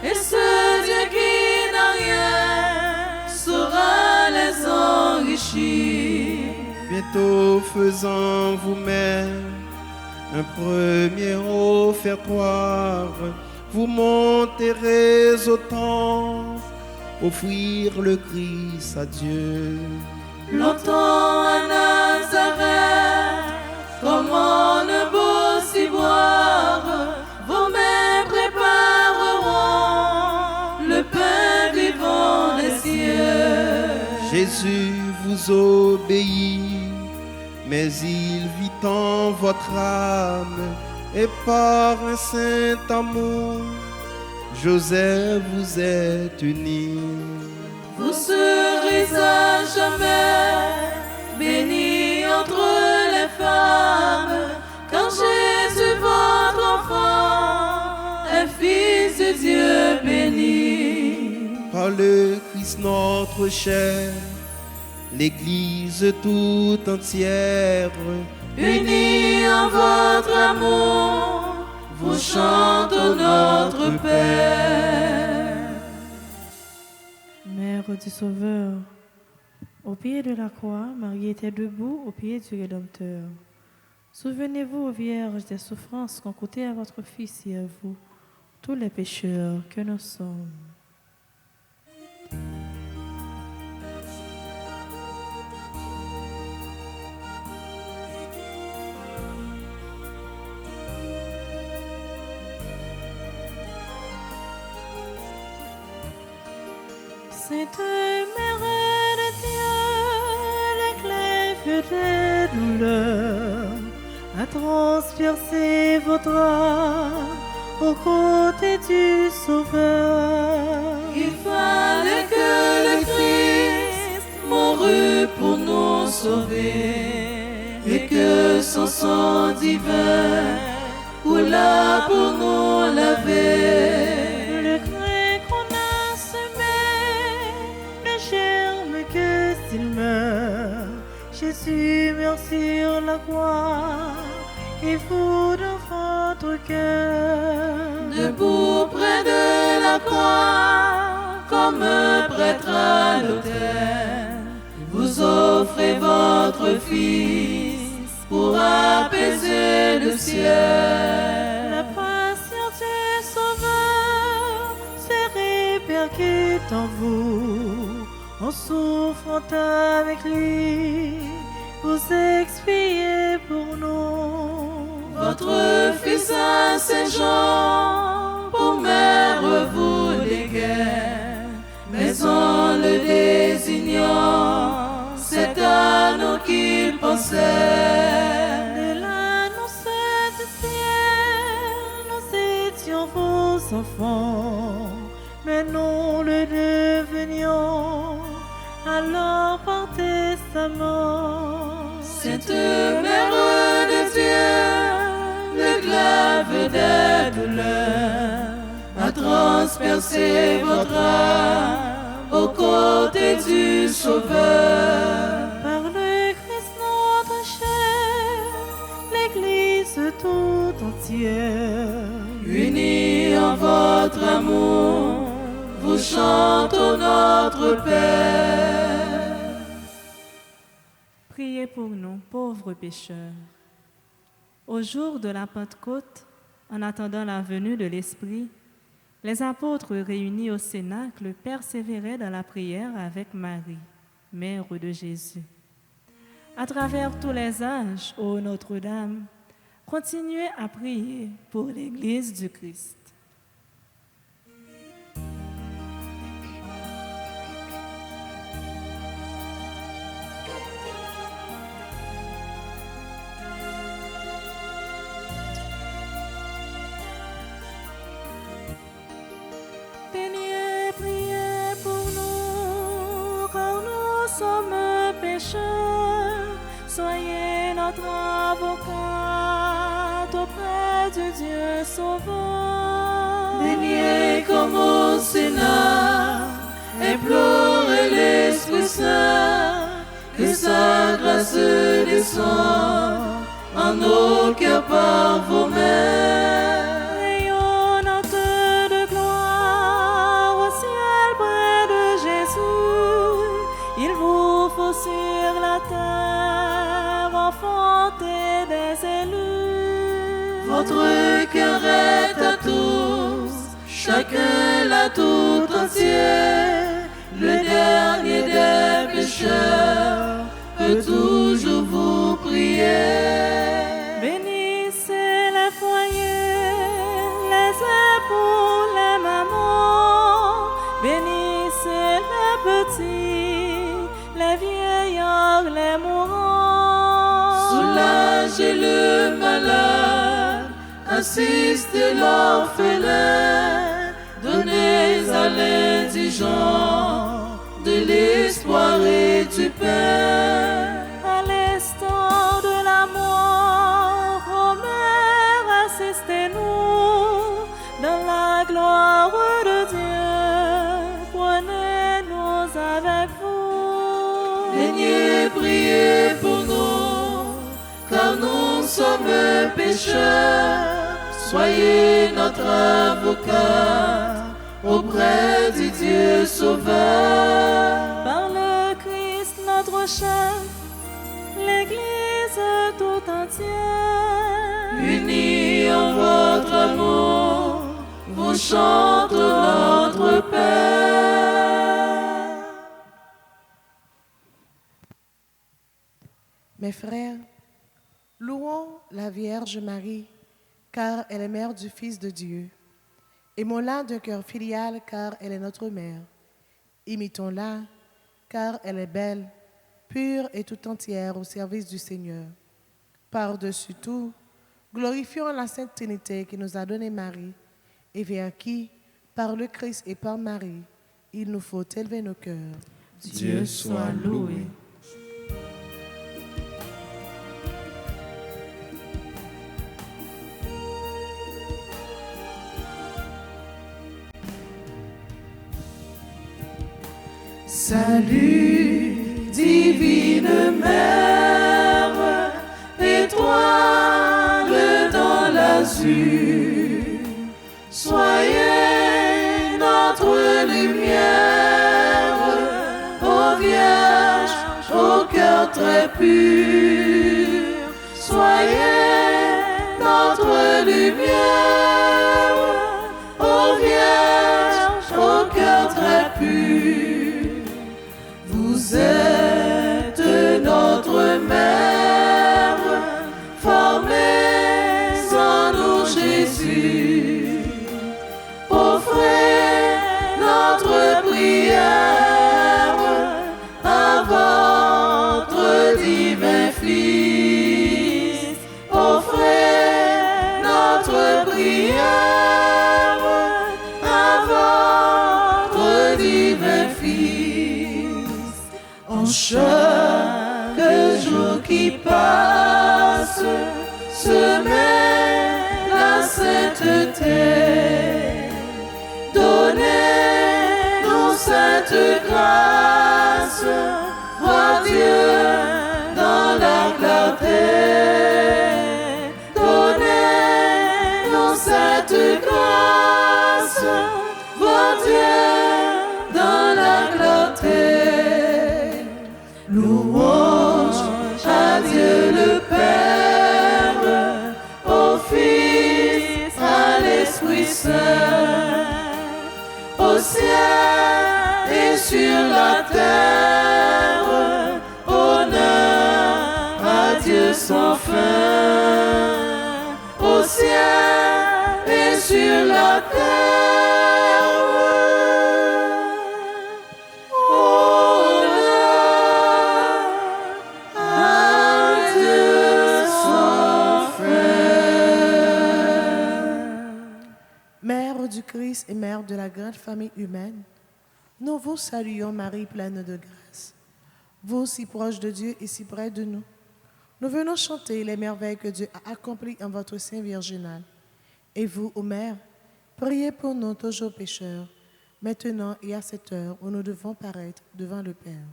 et ce Dieu qui n'a rien saura les enrichir. Bientôt faisant vous-même un premier offertoire, vous monterez au temple, offrir le Christ à Dieu. Longtemps à Nazareth, comme on ne peut s'y boire, vos mains prépareront le pain vivant des cieux. Jésus vous obéit, mais il vit en votre âme, et par un saint amour, Joseph vous est uni. Vous serez à jamais bénis entre les femmes, quand Jésus, votre enfant, est fils de Dieu béni. Par le Christ notre cher, l'Église tout entière, Unis en votre amour, vous chantons notre Père. Mère du Sauveur, au pied de la croix, Marie était debout au pied du Rédempteur. Souvenez-vous, Vierge, des souffrances qu'ont coûté à votre Fils et à vous, tous les pécheurs que nous sommes. Sainte Mère de Dieu, l'éclaive des douleurs a transpercé votre âme aux côtés du Sauveur. Il fallait que le Christ mourût pour nous sauver, et que son sang divin coula pour nous laver. Le grain qu'on a semé ne germe que s'il meurt. Jésus meurt sur la croix et vous dans votre cœur. Debout près de la croix, comme un prêtre à l'autel, vous offrez votre Fils pour apaiser le ciel. La patience du Sauveur se répercute en vous, en souffrant avec lui, vous expiez pour nous. Votre Fils à Saint Jean, pour mère vous déguerre, mais en le désignant, c'est à nous qu'il pensait. De l'annonce du ciel, nous étions vos enfants, mais nous le devenions, alors par testament. Sainte Mère de Dieu, le glaive des douleurs a transpercé votre âme aux côtés du Sauveur. Par le Christ notre cher, l'Église tout entière, Unis en votre amour, vous chantons notre Père. priez pour nous, pauvres pécheurs. Au jour de la Pentecôte, en attendant la venue de l'Esprit, les apôtres réunis au Cénacle persévéraient dans la prière avec Marie, mère de Jésus. À travers tous les âges, ô Notre-Dame, continuez à prier pour l'Église du Christ. Priez pour nous, car nous sommes pécheurs. Soyez notre avocat auprès du Dieu Sauveur. Daignez comme au Sénat, implorez l'Esprit Saint, grâce descend en nos cœurs par vos mains. Rayonnante de gloire au ciel près de Jésus, il vous faut sur la terre enfanter des élus. Votre cœur est à tous, chacun l'a tout entier. Le dernier des pécheurs peut toujours vous prier. Bénissez les foyers, les époux, les mamans, bénissez les petits, les vieillards, les mourants. Soulagez le malade, assistez l'orphelin, donnez à l'indigent de l'espoir et du pain. À l'instant de la mort, ô Mère, assistez-nous dans la gloire de Dieu. Prenez-nous avec vous. Daignez prier pour nous, car nous sommes pécheurs. Soyez notre avocat auprès du Dieu Sauveur. Par le Christ notre chef, l'Église tout entière, Unis en votre amour, vous chantons notre Père. Mes frères, louons la Vierge Marie, car elle est mère du Fils de Dieu. Aimons-la d'un cœur filial, car elle est notre mère. Imitons-la, car elle est belle, pure et tout entière au service du Seigneur. Par-dessus tout, glorifions la Sainte Trinité qui nous a donné Marie, et vers qui, par le Christ et par Marie, il nous faut élever nos cœurs. Dieu soit loué. Salut, divine Mère, étoile dans l'azur, soyez notre lumière, ô Vierge, au cœur très pur, soyez notre lumière, ô Vierge, au cœur très pur. Vous êtes notre mère, formez en nous Jésus. Offrez notre prière à votre divin Fils. Offrez notre prière à votre divin Fils. En chaque jour qui passe, semez la sainteté. Donnez-nous cette grâce, voir Dieu dans la clarté. Donnez-nous cette grâce, voir Dieu dans la clarté. Louange à Dieu le Père, au Fils, à l'Esprit Saint, au ciel et sur la terre, honneur à Dieu sans fin, au ciel et sur la terre. Mère du Christ et mère de la grande famille humaine, nous vous saluons, Marie pleine de grâce. Vous si proche de Dieu et si près de nous, nous venons chanter les merveilles que Dieu a accomplies en votre sein virginal. Et vous, ô Mère, priez pour nous toujours pécheurs, maintenant et à cette heure où nous devons paraître devant le Père.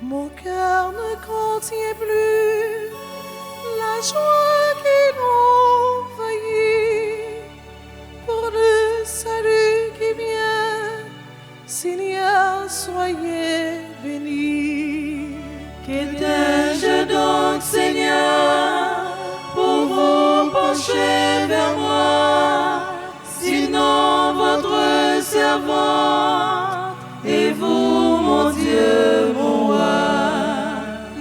Mon cœur ne contient plus la joie qui m'envahit pour le salut qui vient. Seigneur, soyez bénis. Qu'étais-je donc, Seigneur, pour vous pencher vers moi, sinon votre servante et vous, mon Dieu, mon roi.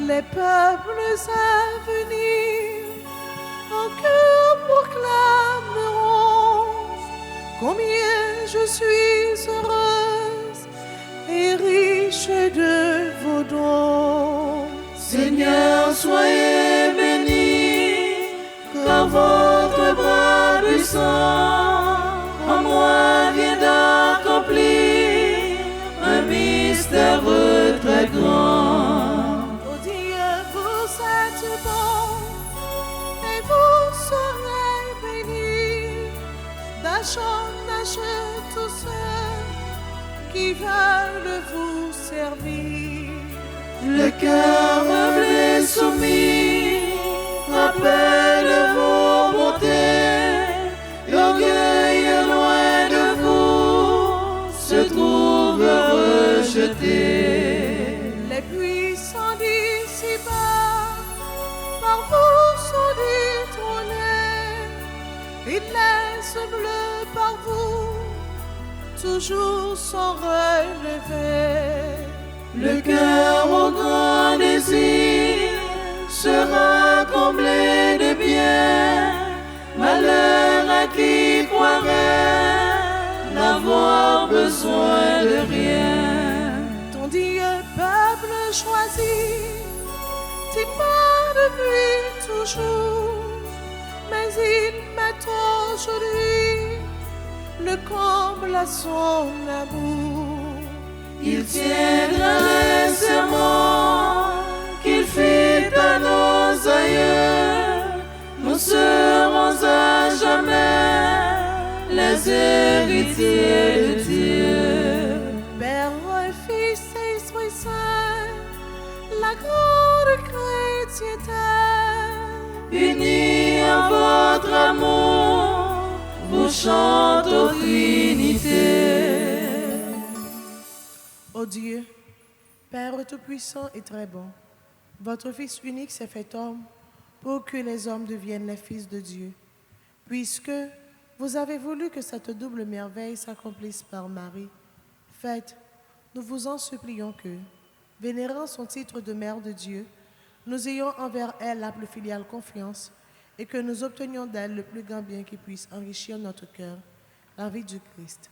Les peuples à venir en cœur proclameront combien je suis heureuse et riche de vos dons. Seigneur, soyez béni, car votre bras puissant en moi vient d'accomplir un mystère très grand. Oh Dieu, vous êtes bon et vous serez bénis. D'âge tous ceux qui veulent vous servir. Le cœur humble et soumis rappelle vos bontés. L'orgueil loin de vous se trouve rejeté. Les puissants d'ici-bas par vous sont détrônés. Et les bleus par vous toujours sont relevés. Le cœur au grand désir sera comblé de bien. Malheur à qui croirait n'avoir besoin de rien. Ton Dieu, peuple choisi, t'aimera depuis toujours. Mais il met aujourd'hui le comble à son amour. Il tiendra les serments qu'il fit à nos aïeux. Nous serons à jamais les héritiers de Dieu. Père, Fils et Esprit Saint, la grande chrétienté, Unis en votre amour, vous chantez aux Trinités. Ô Dieu, Père Tout-Puissant et très bon, votre Fils unique s'est fait homme pour que les hommes deviennent les fils de Dieu. Puisque vous avez voulu que cette double merveille s'accomplisse par Marie, faites, nous vous en supplions que, vénérant son titre de Mère de Dieu, nous ayons envers elle la plus filiale confiance et que nous obtenions d'elle le plus grand bien qui puisse enrichir notre cœur, la vie du Christ.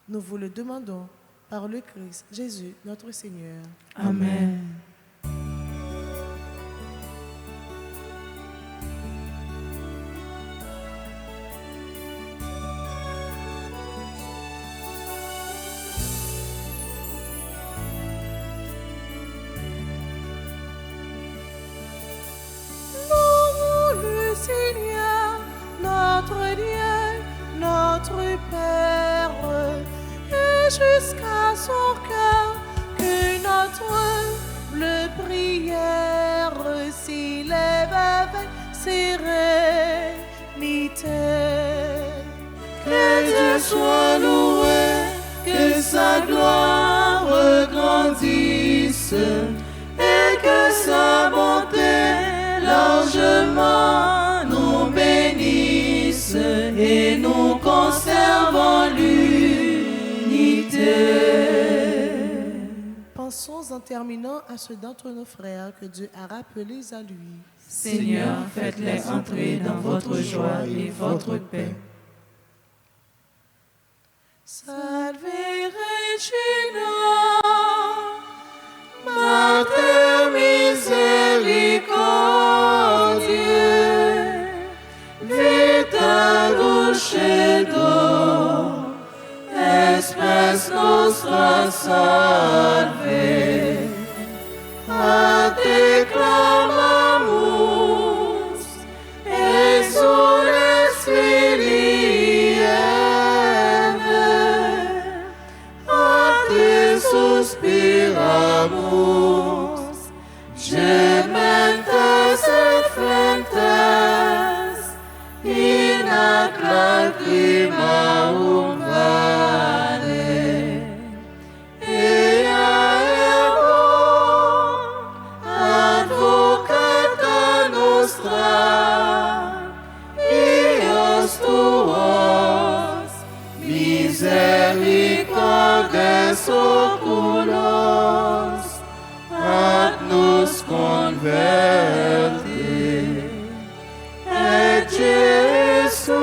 Nous vous le demandons par le Christ Jésus, notre Seigneur. Amen. Louons le Seigneur, notre Dieu, notre Père, et jusqu'à son cœur que notre humble prière s'élève avec sérénité. Que Dieu soit loué, que sa gloire grandisse et que sa bonté largement nous bénisse et nous conserve en l'unité. Pensons en terminant à ceux d'entre nos frères que Dieu a rappelés à lui. Seigneur, faites-les entrer dans votre joie et votre paix. Salve Regina, Mater misericordiae, vita dulcedo, espes nostra salve, a te clamamus, exules filii Eve, a te suspiramus, misericordes oculos ad nos converti, et Jesum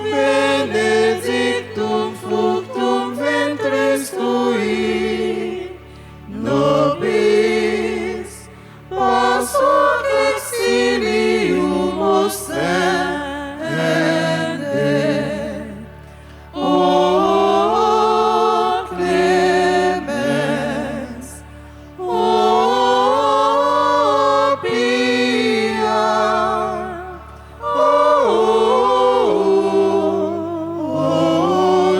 benedictum fructum ventris tui, nobis pos hoc exilium ostende. O clemens, o pia, o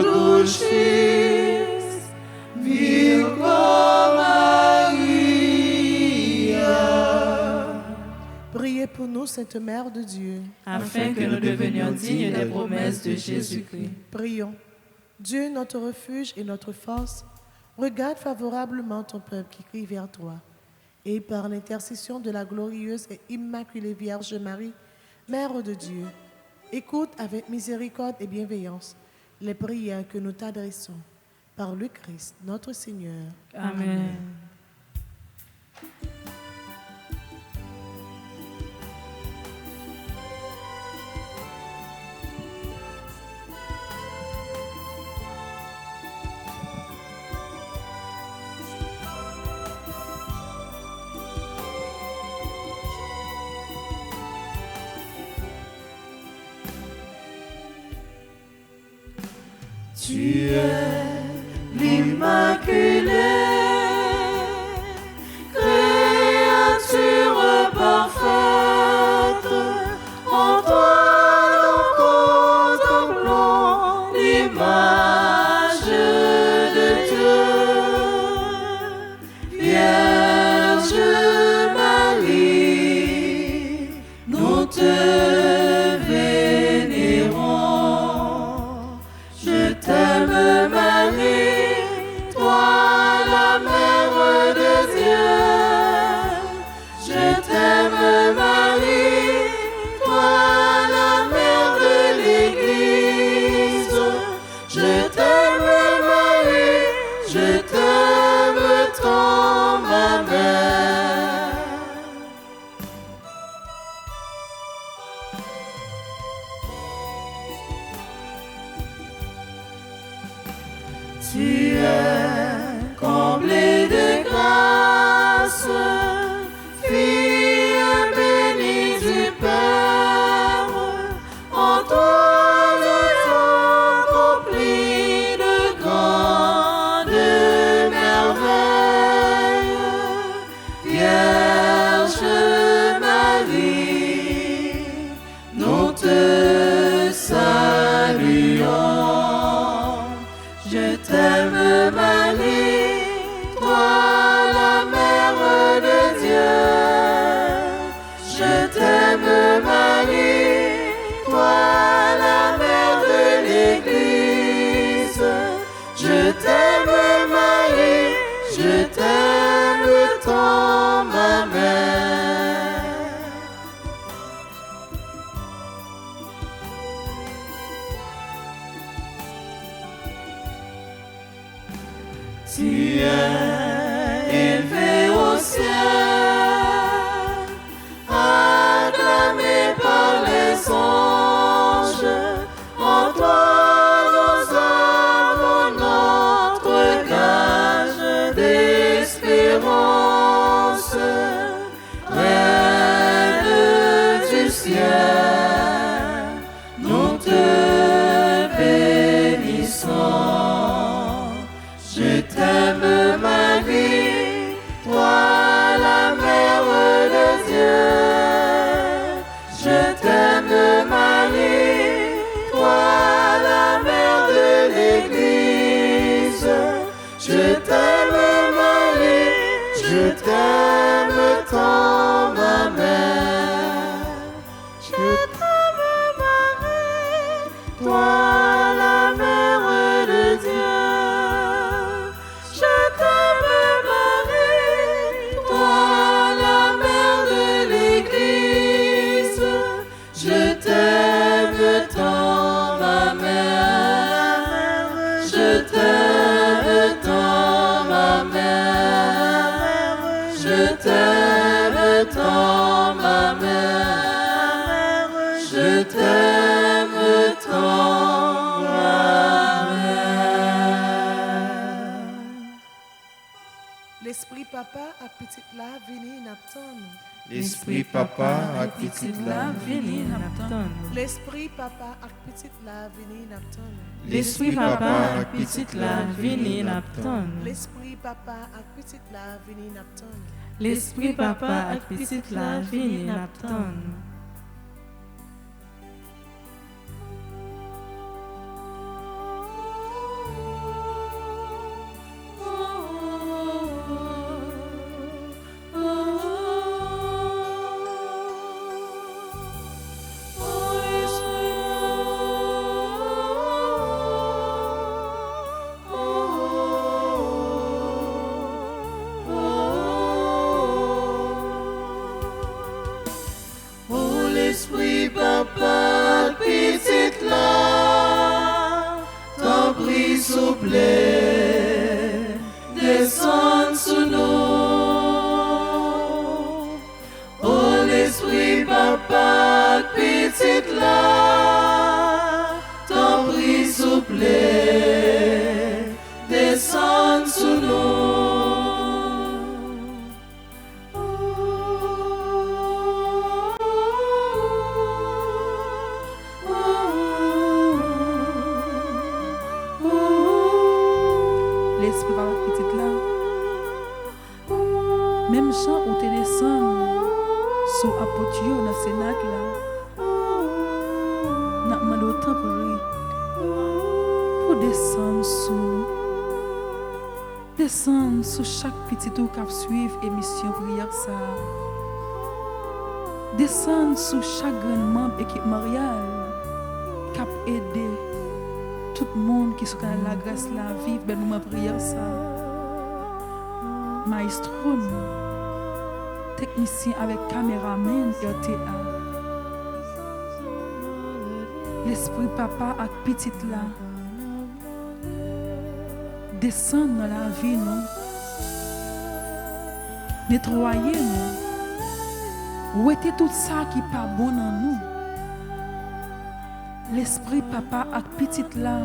dulcis Virgo Maria. Priez pour nous, Sainte Mère de Dieu. Afin que nous devenions dignes des promesses de Jésus-Christ. Prions. Dieu, notre refuge et notre force, regarde favorablement ton peuple qui crie vers toi. Et par l'intercession de la glorieuse et immaculée Vierge Marie, Mère de Dieu, écoute avec miséricorde et bienveillance les prières que nous t'adressons. Par le Christ, notre Seigneur. Amen. Tu es l'Immaculée, créature parfaite. En toi nous contemplons l'image de Dieu. Vierge Marie, nous te vénérons. Je t'aime Marie, toi la mère de Dieu. Je t'aime Marie, toi la mère de l'Église. Je t'aime Marie, je t'aime tant ma mère. Tu es comblée de grâce, fille bénie du Père. En toi nous accomplis de grandes merveilles. Vierge Marie, nous te saluons. Je t'aime Marie, toi la mère de Dieu. Je t'aime Marie, toi la mère de l'Église. Je t'aime Marie, je t'aime tant ma mère. Tu es élevé au ciel, acclamé par les anges. En toi nous avons notre gage d'espérance. Reine du ciel, nous te bénissons. Je t'aime Marie. L'esprit papa à petite là, vini n'attend. L'esprit papa ak petit la vini n'attend. L'esprit papa à petite là, vini n'attend. L'esprit papa ak petite la vini n'attend. L'esprit papa à petite là, vini n'attend. L'esprit papa ak petite la vini n'attend. L'esprit papa petite là, ton prix souple, descend sous nous. Oh l'esprit papa petite là, ton prix souple, descend sous nous. L'esprit papa petite là, même chant où tu descends sur apotio dans le cénacle là, n'a demandé au temps pour descendre sous nous, descendre sur chaque petit tour qui suit émission prière ça, descendre sur chaque grand membre équipe mariale qui a aidé tout le monde qui sont dans la grâce la vivre ben nous prière ça. Maestro, technicien avec caméraman RTA. L'esprit papa avec petite là descend dans la vie nous. Nettoyer nous. Où était tout ça qui pas bon en nous? L'esprit papa avec petite là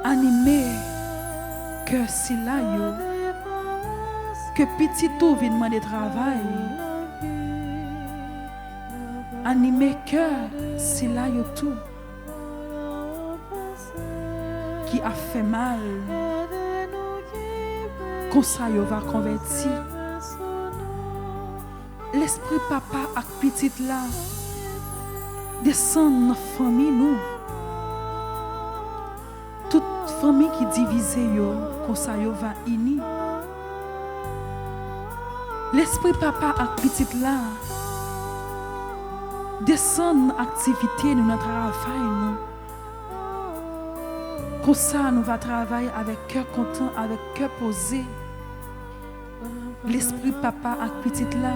animé que si là yo que petit tout vient demander travail animé que si là yo tout qui a fait mal comme ça yo va convertir l'esprit papa avec petite là descend dans la famille nous. Toute famille qui divise yo, comme ça yo va uni. L'esprit papa avec petite là descend dans l'activité de notre travail nous. Comme ça nous va travailler avec cœur content, avec cœur posé. L'esprit papa avec petite là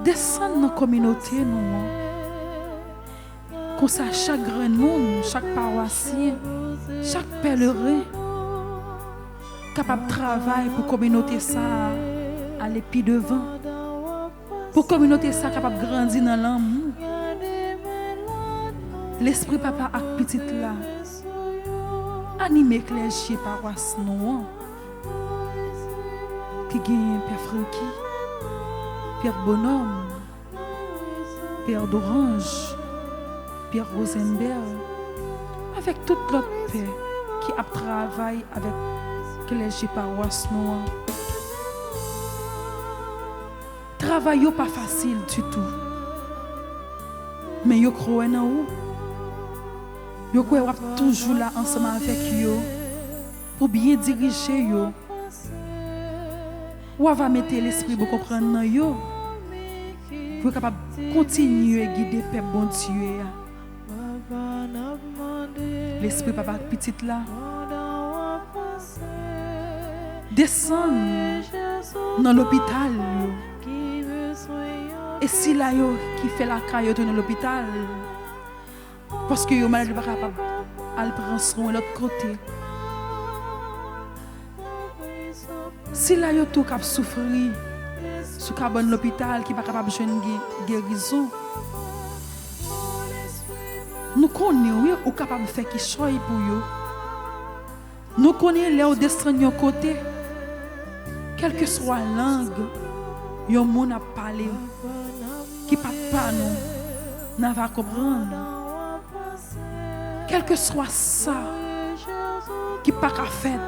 descend dans la communauté nous. Comme ça, chaque grand monde, chaque paroissien, chaque pèlerin, capable de travailler pour communauté ça à l'épi devant. Pour communauté ça capable de grandir dans l'amour. L'esprit papa avec petite là, animé clergé paroisse nous. Qui gagne Père Francky, Père Bonhomme, Père d'Orange, Pierre Rosenberg, avec toute l'autre père qui a travaillé avec clergé paroisse noire. Travail n'est pas facile du tout. Mais yo croit en vous. Yo croit toujours là ensemble avec yo pour bien diriger yo. Ou va mettre l'esprit pour comprendre dans yo. Pour capable continuer à guider peuple bon Dieu. L'esprit papa petite là descend dans l'hôpital et si là yo qui fait la caille dans l'hôpital parce que yo malade pas capable à prendre soin de l'autre côté si là yo tout cap souffrir sous cabane l'hôpital qui pas capable de joindre guérison. Nous connaissons ou capable de faire qui choix pour eux. Nous connaissons les descendre de côté. Quelle que soit la langue, yon monde a parlé qui pas nous, n'a pas comprendre. Quel que soit ça, qui pas qu'à faire,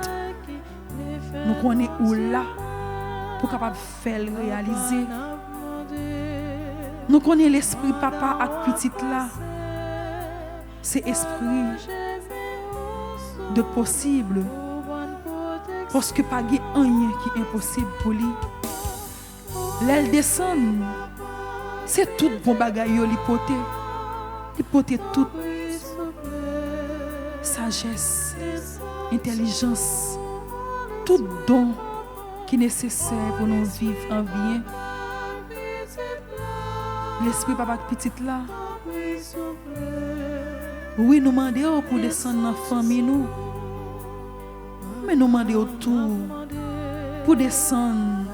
nous connaissons où là pour capable faire le réaliser. Nous connaissons l'esprit papa avec petite là. C'est esprit de possible. Parce que pas de rien qui est impossible pour lui. L'aile descend. C'est tout bon bagaille li pote. Li pote tout sagesse, intelligence, tout don qui est nécessaire pour nous vivre en bien. L'esprit papa petite là. Oui, nous demandons pour descendre dans la famille nous. Mais nous demandons tout pour descendre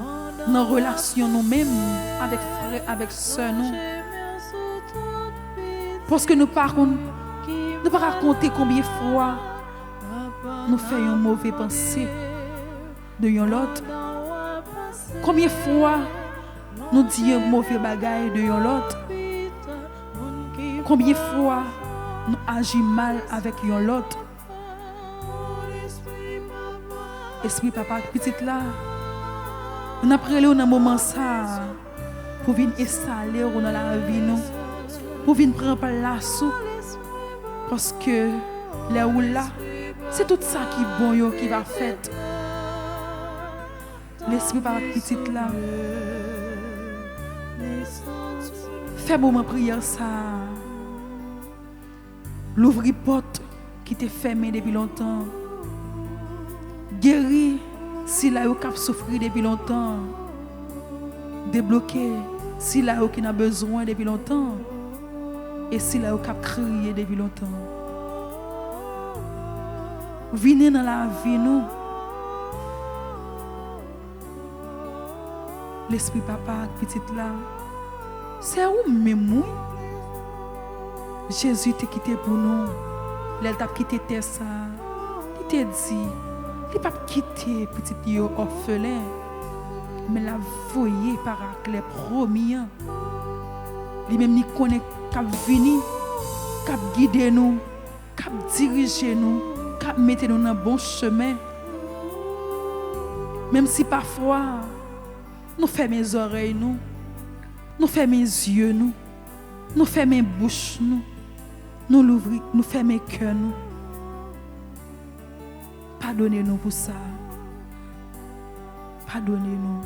dans la relation nous-mêmes avec frères, avec sœurs nous. Parce que nous ne pouvons pas raconter combien de fois nous faisons une mauvaise pensée de l'autre. Combien de fois nous disons mauvais bagaille de l'autre. Combien de fois nous agissons mal avec l'autre. Esprit papa petite là, on a pris un moment ça pour venir installer dans la vie nous, pour venir prendre place parce que là où là, c'est tout ça qui est bon yo, qui va faire. L'esprit papa petite là, fais moment prière ça, l'ouvrir porte qui t'est fermée depuis longtemps. Guérir si là où qui souffrir depuis longtemps. Débloquer si là où qui a besoin depuis longtemps. Et si là où qui crié depuis longtemps. Venez dans la vie nous. L'esprit papa petite là. C'est où même moi. Jésus t'a quitté pour nous. Il t'a quitté ça. Il t'a dit. Il n'a pas quitté petit orphelin, mais la voyé par les premiers. Il même connaît qu'à venir, qu'à guider nous, qu'à diriger nous, qu'à mettre nous dans le bon chemin. Même si parfois, nous fermons les oreilles, nous fermons les yeux, nous fermons les bouches, nous l'ouvrons, nous fermons les cœurs. Pardonnez-nous pour ça. Pardonnez-nous.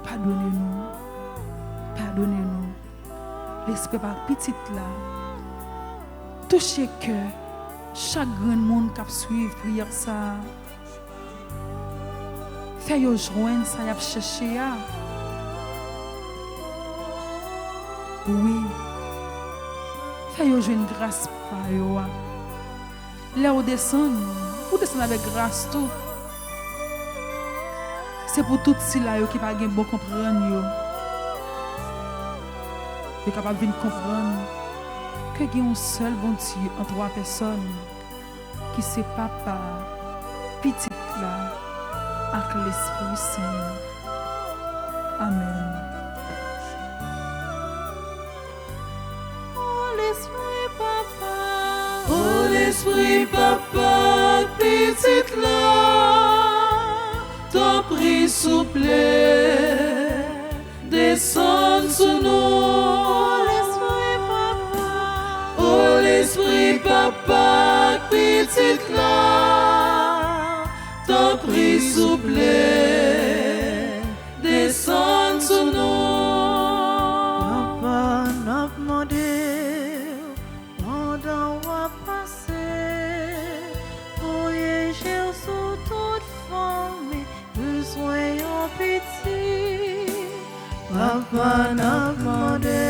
Pardonnez-nous. Pardonnez-nous. L'esprit par petite là. Touchez cœur. Chaque grand monde qui suit prière ça. Fais-yo joindre ça y a cherché. Oui. Fais-yo joindre grâce par yo. Là où descend avec grâce tout. C'est pour tout si là qui pas bon comprendre yo. Est capable de comprendre que il y a un seul bon Dieu en trois personnes qui c'est papa, petit là, avec l'Esprit Saint. Amen. Oh l'esprit papa, petite là, t'en prie souple, descends sous nous. Oh l'esprit papa, petite là, t'en prie souple, descends sous nous. Papa n'a demandé pendant à passer, voyager sous toute forme, besoin en pitié. Papa n'a demandé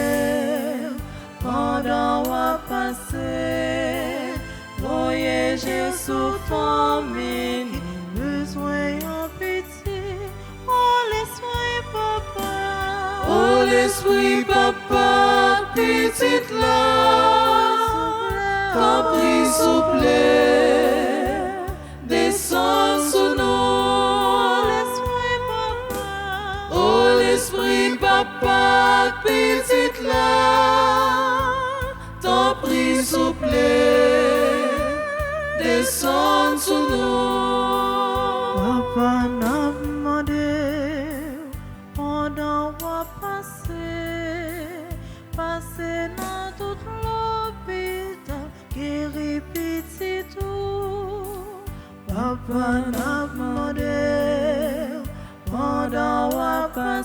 pendant à passer, voyager sous forme, besoin en pitié. Oh l'esprit papa, Oh l'esprit papa, petite là, t'en prie souple, prie, s'il vous plaît, descends sur nous. Papa n'a demandé pendant qu'on passer dans tout l'hôpital, guéri petit tout. Papa n'a demandé pendant qu'on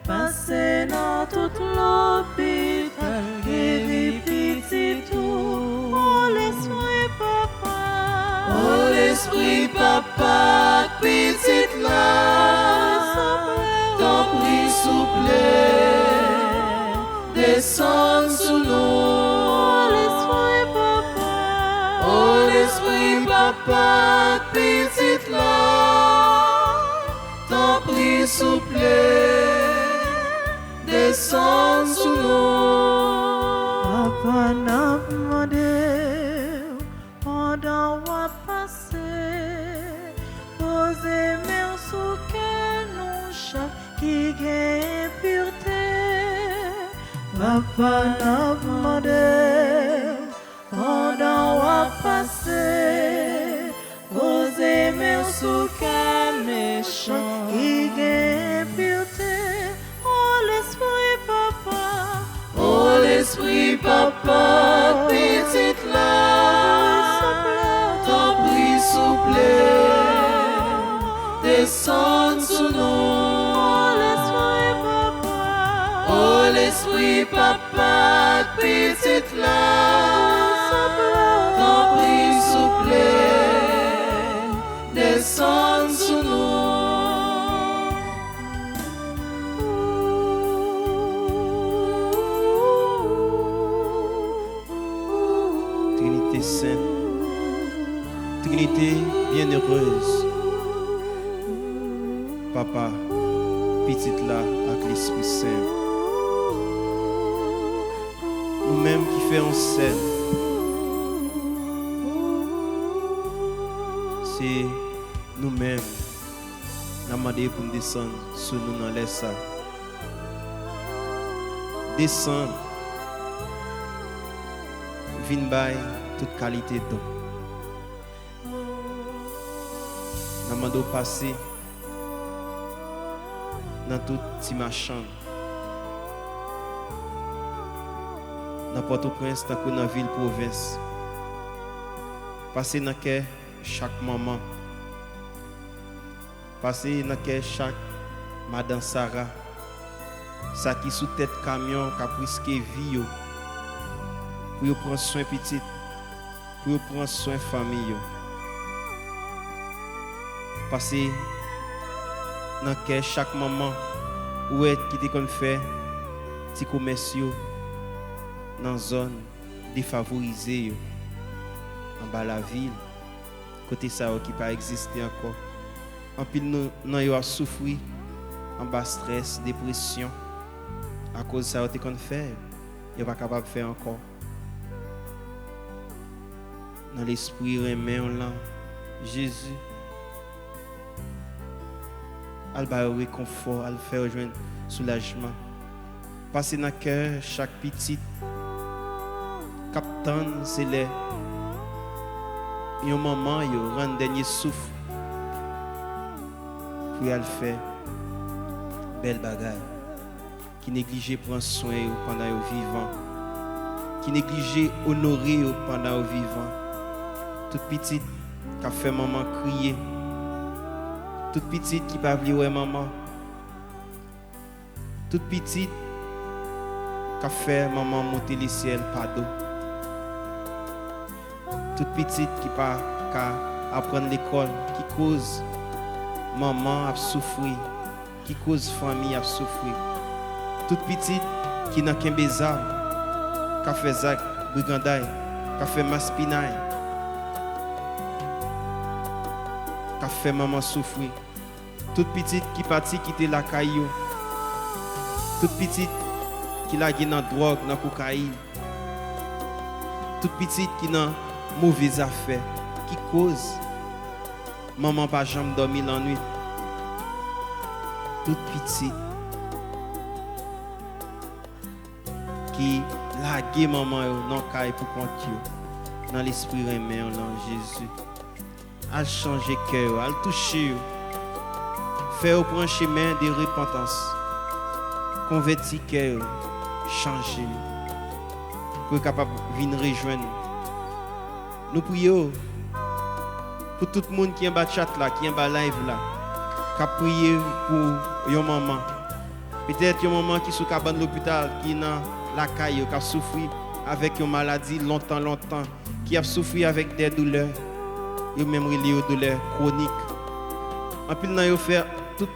passer dans tout l'hôpital, guéri petit tout. Oh l'esprit papa, Oh l'esprit papa, petite là, ton prix s'il vous plaît, descends sur nous. Oh l'esprit papa, petite là, ton prix s'il vous plaît, descends sur nous. Papa n'a demandé pendant qu'on poser main sous quel nous chaque qui gagne pureté. Papa n'a demandé pendant qu'on poser main sous quel méchant qui gagne pureté. Oh l'esprit papa, Oh l'esprit papa, petite là, ton prix s'il vous plaît, descends sur nous. Oh l'esprit papa, petite là, ton prix s'il vous plaît, descends sur nous. Trinité sainte, Trinité bienheureuse, Papa, petite là, avec l'Esprit Saint. Nous-mêmes qui faisons scène, c'est nous-mêmes, nous demandons pour nous descendre sur nous dans l'air ça. Descendre, vin bay toute qualité d'eau. Nous demandons passer dans tout petit machin. Dans Port-au-Prince, dans la ville province. Passer dans chaque maman. Passer dans chaque Madame Sarah. Ça qui sous tête camion, qui a risqué vie. Pour prendre soin petit. Pour prendre soin famille. Passer dans chaque maman. Où est qui te fait petit commerciaux dans la zone défavorisée en bas de la ville, côté ça qui pas existé encore. En pile nous avons souffert en bas stress, dépression à cause de ça qu'on fait, il pas capable de faire encore. Dans l'esprit remet on là Jésus. Elle va réconfort, elle fait rejoindre soulagement. Passer dans le cœur chaque petite capitaine, c'est les un moment, il rend dernier souffle. Puis elle fait belle bagaille. Qui néglige prendre soin pendant au vivant. Qui néglige honorer pendant au vivant. Toute petite qui a fait maman crier. Toute petite qui pas oublier maman. Toute petite qui a fait maman monter le ciel par d'eau. Toute petite qui pas apprendre l'école, qui cause maman à souffrir, qui cause famille à souffrir. Toute petite qui n'a qu'un bézard, qui a fait Zach Brigandaille, qui a fait Maspinaille, qui a fait maman souffrir. Toute petite qui partit quitter la caillou. Toute petite qui l'a dans la drogue, dans la cocaïne. Toute petite qui n'a mauvaise affaire, qui cause maman pas jamais dormir la nuit. Toute petite qui laguer maman non caille pour compte dans l'esprit remet en Jésus. À changer cœur, à toucher, faire prendre chemin de repentance, convertir cœur, changer, pour être capable de venir rejoindre. Nous prions pour tout le monde qui est en bas de chat là, qui est en bas live là, qui a prié pour une maman. Peut-être une maman qui est sous cabane de l'hôpital, qui est dans la caille, qui a souffert avec une maladie longtemps, qui a souffert avec des douleurs, et même relié aux douleurs chroniques. En plus, nous avons fait toute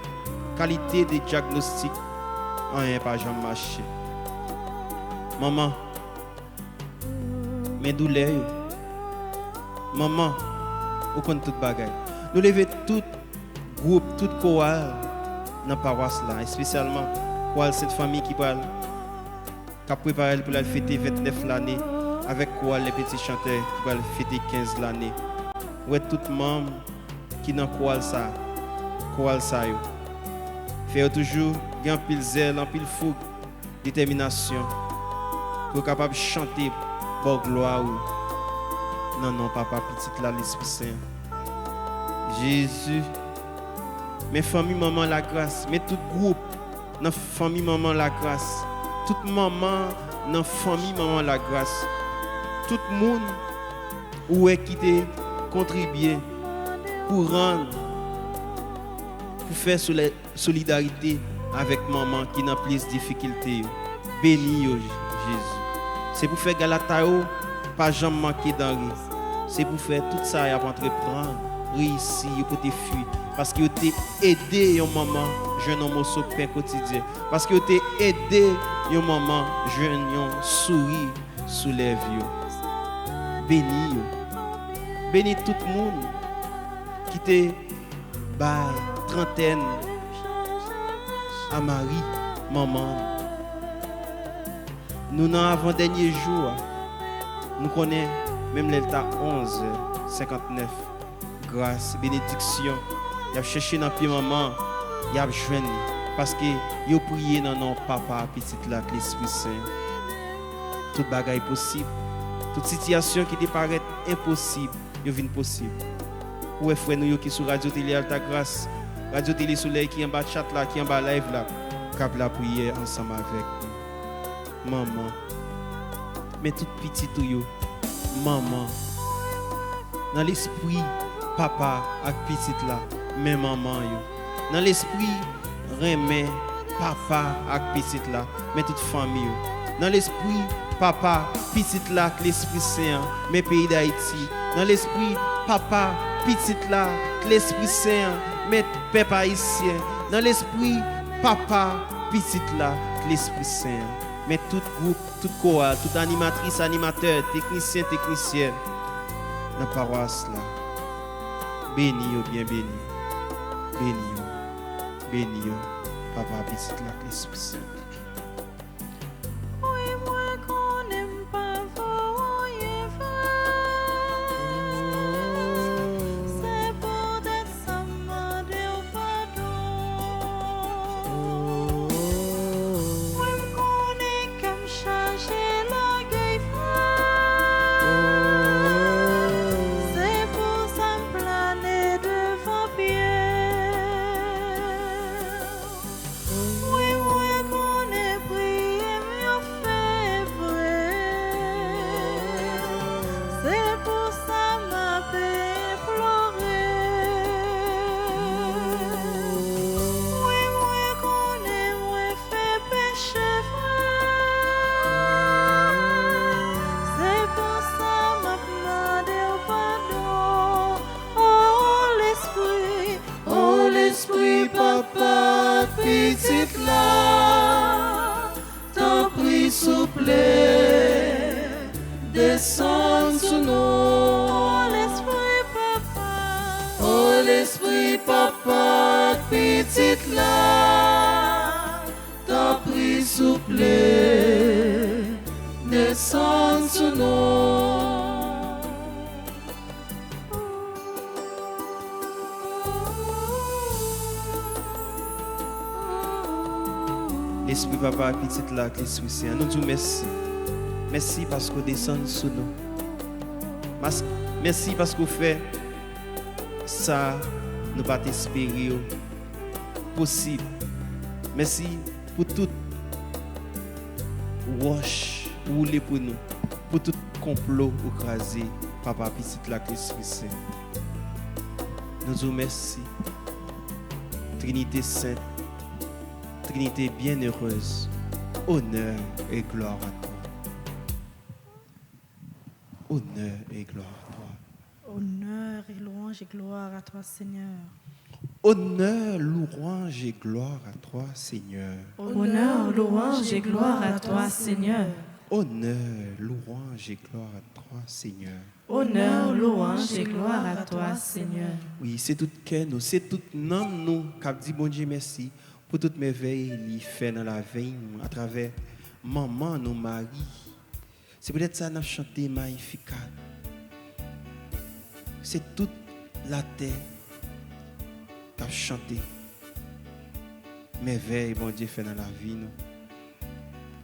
qualité de diagnostic, rien pas jamais marché. Maman, mes douleurs, maman, au compte toute bagaille. Nous levons tout groupe, toute chorale dans la paroisse là, et spécialement chorale cette famille qui parle, qui a préparé pour la fêter 29 l'année, avec chorale les petits chanteurs qui va fêter 15 l'année. Ouais, tout membre qui dans chorale ça yo. Faire toujours un pile zèle, un pile fougue, détermination pour être capable de chanter pour gloire. Non, papa, petite là, l'Esprit Saint. Jésus, mes familles, maman, la grâce, mais tout groupe, dans famille, maman, la grâce. Toute maman, dans famille, maman, la grâce. Tout le monde, où est qui t'a contribué pour rendre, pour faire solidarité avec maman qui n'a plus de difficultés. Béni, Jésus. C'est pour faire Galatao, pas jamais manquer d'envie. C'est pour faire tout ça et pour entreprendre, réussir, pour te fuir. Parce que tu t'es aidé un maman, jeune homme au pain quotidien. Parce que tu t'es aidé un maman, jeune homme sourire sous les vieux. Béni. Béni tout le monde qui t'est trentaine à Marie, maman. Nous dans avant-dernier jour, nous connaissons même l'état 11:59. Grâce, bénédiction. Il a cherché dans pied maman, il a joint parce que il a prié dans non papa petite là l'Esprit Saint. Toute bagaille possible, toute situation qui te paraît impossible, il vient possible. Ouais frère nous qui sur Radio Télé Alta Grâce, Radio Télé Soleil qui en bas chat là, qui en bas live là, cap la prière ensemble avec nous. Maman. Mais toute petite yo, maman. Dans l'esprit papa avec petite là, mais maman yo. Dans l'esprit remet papa avec petite là, mais toute famille yo. Dans l'esprit papa petite là avec l'Esprit Saint, mais pays d'Haïti. Dans l'esprit papa petite là, l'Esprit Saint, mais peuple haïtien. Dans l'esprit papa petite là, l'Esprit Saint, mais tout groupe, toute chorale, toute animatrice, animateur, technicien, technicienne, dans la paroisse là. Béni, bien béni. Béni, papa petite là, l'Esprit Saint. Descends sous nous, oh l'esprit papa, petite là, t'as pris souple, descends sous nous. L'esprit papa, petite là, l'Esprit Saint, nous disons merci. Merci parce que vous descendez sur nous. Merci parce que vous faites ça, nous pas espérer possible. Merci pour tout wash rouler pour nous, pour tout complot écrasé, papa petite la Christ. Nous vous remercions. Trinité sainte, Trinité bienheureuse, honneur et gloire à toi. Honneur et gloire à toi. Honneur et louange et gloire à toi, Seigneur. Honneur, louange et gloire à toi, Seigneur. Honneur, louange et gloire à toi, Seigneur. Honneur, louange et gloire à toi, Seigneur. Honneur, louange et gloire à toi, Seigneur. Oui, c'est tout cœur nous, c'est tout nom nous qui dit bon Dieu merci pour toutes mes veilles qu'il fait dans la veille à travers maman, nos maris. C'est peut-être ça qu'on a chanté Magnificat. C'est toute la terre qui a chanté merveille, bon Dieu fait dans la vie nous.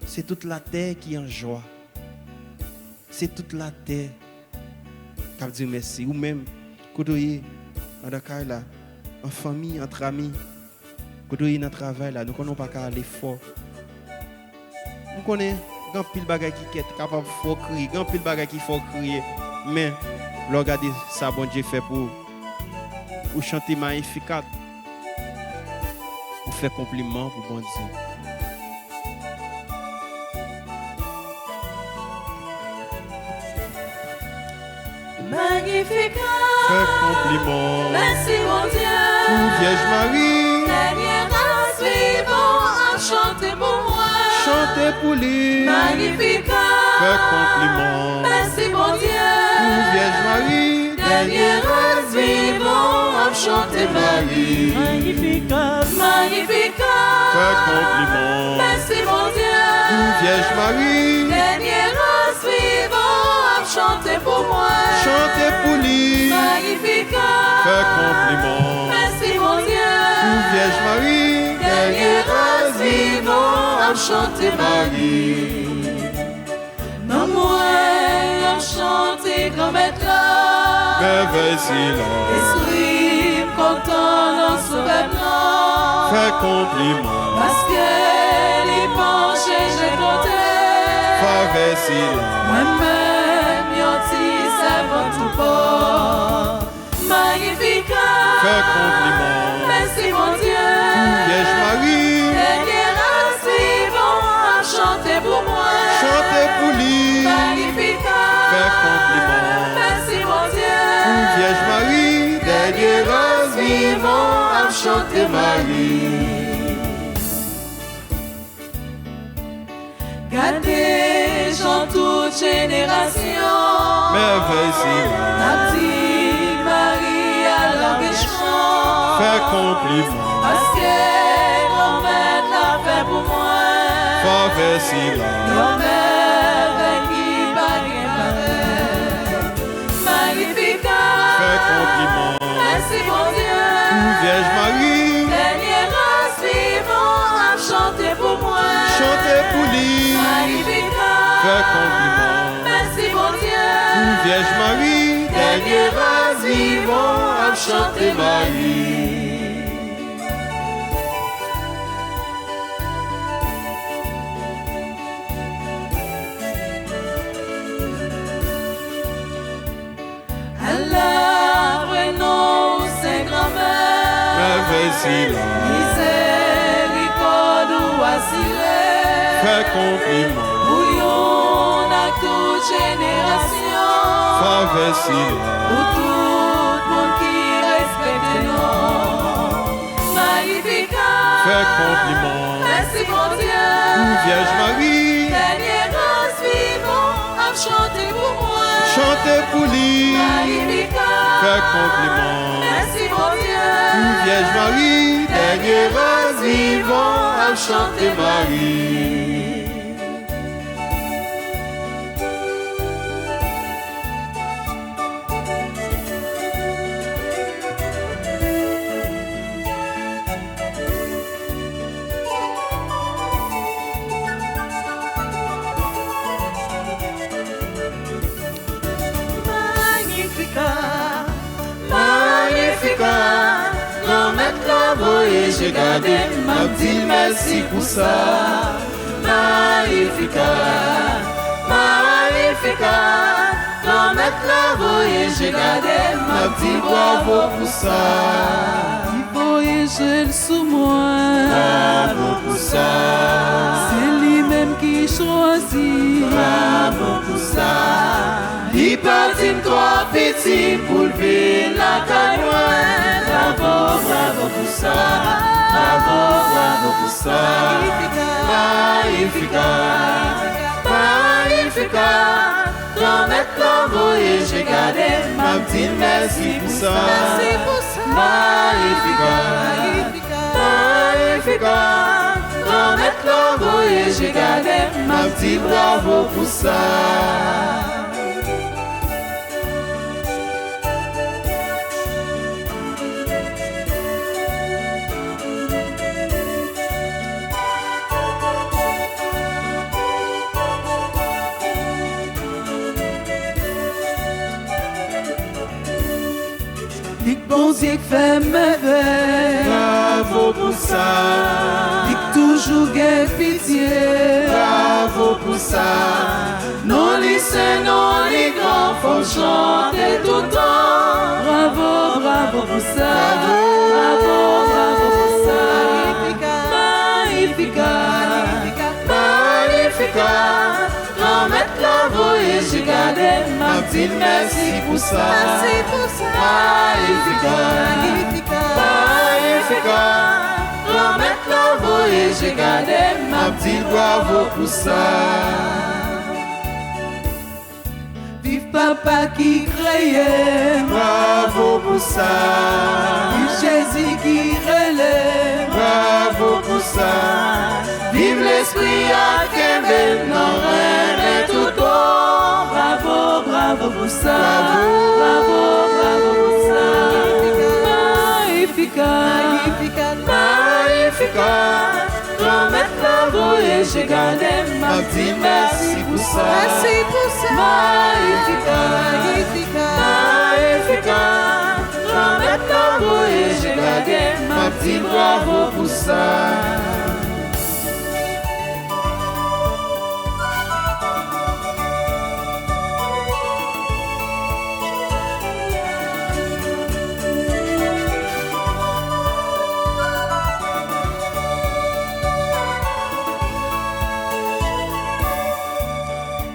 C'est toute la terre qui est en joie. C'est toute la terre qui a dit merci. Ou même, quand vous êtes là, en famille, entre amis, quand vous êtes dans le travail, là, nous ne connaissons pas qu'à aller fort. Nous connaissons grand pile bagay qui est capable de faire crier, grand pile bagay qui faut crier. Mais, regardez ça, bon Dieu fait pour chanter Magnificat, pour faire compliment pour bon Dieu. Magnificat. Fais compliment. Merci mon Dieu. Pour Vierge Marie. Dernière race vivant à chanter pour moi. Chantez pour lui. Magnificat. Fais compliment. Merci mon Dieu. Pour Vierge Marie. Dernière race vivant à chanter Marie. Magnificat. Magnificat. Fais compliment. Merci mon Dieu. Pour Vierge Marie. Dernière race vivant à chanter pour moi. Chantez pour lui. Magnificat. Fais compliment. Merci mon Dieu. Pour Vierge Marie. Dernière race vivant à chanter Marie. Non moi à chanter comme être là. Merveille si là. Esprit content dans ce peuple. Fais compliment. Parce qu'elle est penchée, j'ai compté. Faveur si là. Moi-même, yoti, c'est bon tout pas. Magnificat. Fais compliment. Merci mon Dieu. Vierge Marie. Dernière race vivant à chanter pour moi. Chantez pour lui. Magnificat. Fais compliment. Merci mon Dieu. Vierge Marie. Dernière race vivant à chanter Marie. Gardez Jean toute génération. Merveille si là. La petite Marie à l'engagement. Fais compliment. Parce que grand-mère l'a fait pour moi. Faveur si là. Grand-mère qui baguette pareil. Magnificat. Fais compliment. Merci mon Dieu. Vierge Marie. Dernière race vivant à chanter pour moi. Chantez pour lui. Magnificat. Fais compliment. Merci mon Dieu. Vierge Marie. Dernière race vivant à chanter Marie. Allah, prénom, c'est grand-mère. Merveille si là. Miséricorde ou assuré. Fais compliment. Bouillon à toute génération. Faveur si là. Pour tout le monde qui respecte nous. Magnificat. Fais compliment. Merci mon Dieu. Vierge Marie. Dernière race vivant à chanter pour moi. Chantez pour lui. Magnificat. Fais compliment. Merci mon Dieu. Vierge Marie. Dernière race vivant à chanter Marie. voyé, j'ai gardé, m'a dit merci pour ça. Magnificat, magnificat, quand mettre la voyé, j'ai gardé, m'a dit bravo pour ça. Il voyage sous moi. Bravo pour ça. C'est lui-même qui choisit. Bravo pour ça. Il partit toi petit pour lever la caille. Bravo, bravo pour ça. Bravo, bravo pour ça. Magnificat, magnificat. Quand mettre l'envoyé, j'ai gardé, m'a dit merci pour ça. Merci pour ça. Magnificat, magnificat. Quand mettre l'envoyé, j'ai gardé, m'a dit bravo pour ça. Bon Dieu qui fait merveille. Bravo pour ça. Il toujours gagne pitié. Bravo pour ça. Non lycée, non les grands, faut chanter tout le temps. Bravo, bravo pour ça. Bravo, bravo pour ça. Magnificat, Magnificat. Quand mettre la voyé, j'ai gardé, m'a dit merci pour ça. Merci pour ça. Magnificat, magnificat. Quand mettre la voyé, j'ai gardé, m'a dit bravo pour ça. vive papa qui créait. Bravo pour ça. Vive Jésus qui relève. Bravo pour ça. Vive l'esprit à Kevin, non rien et tout bon. Bravo, bravo pour ça. Bravo, bravo pour ça. Magnificat, magnificat. Quand mettre la voyé, j'ai gardé, m'a dit merci pour ça. Merci pour ça. Magnificat, magnificat. Quand mettre la voyé, j'ai gardé, m'a dit bravo pour ça.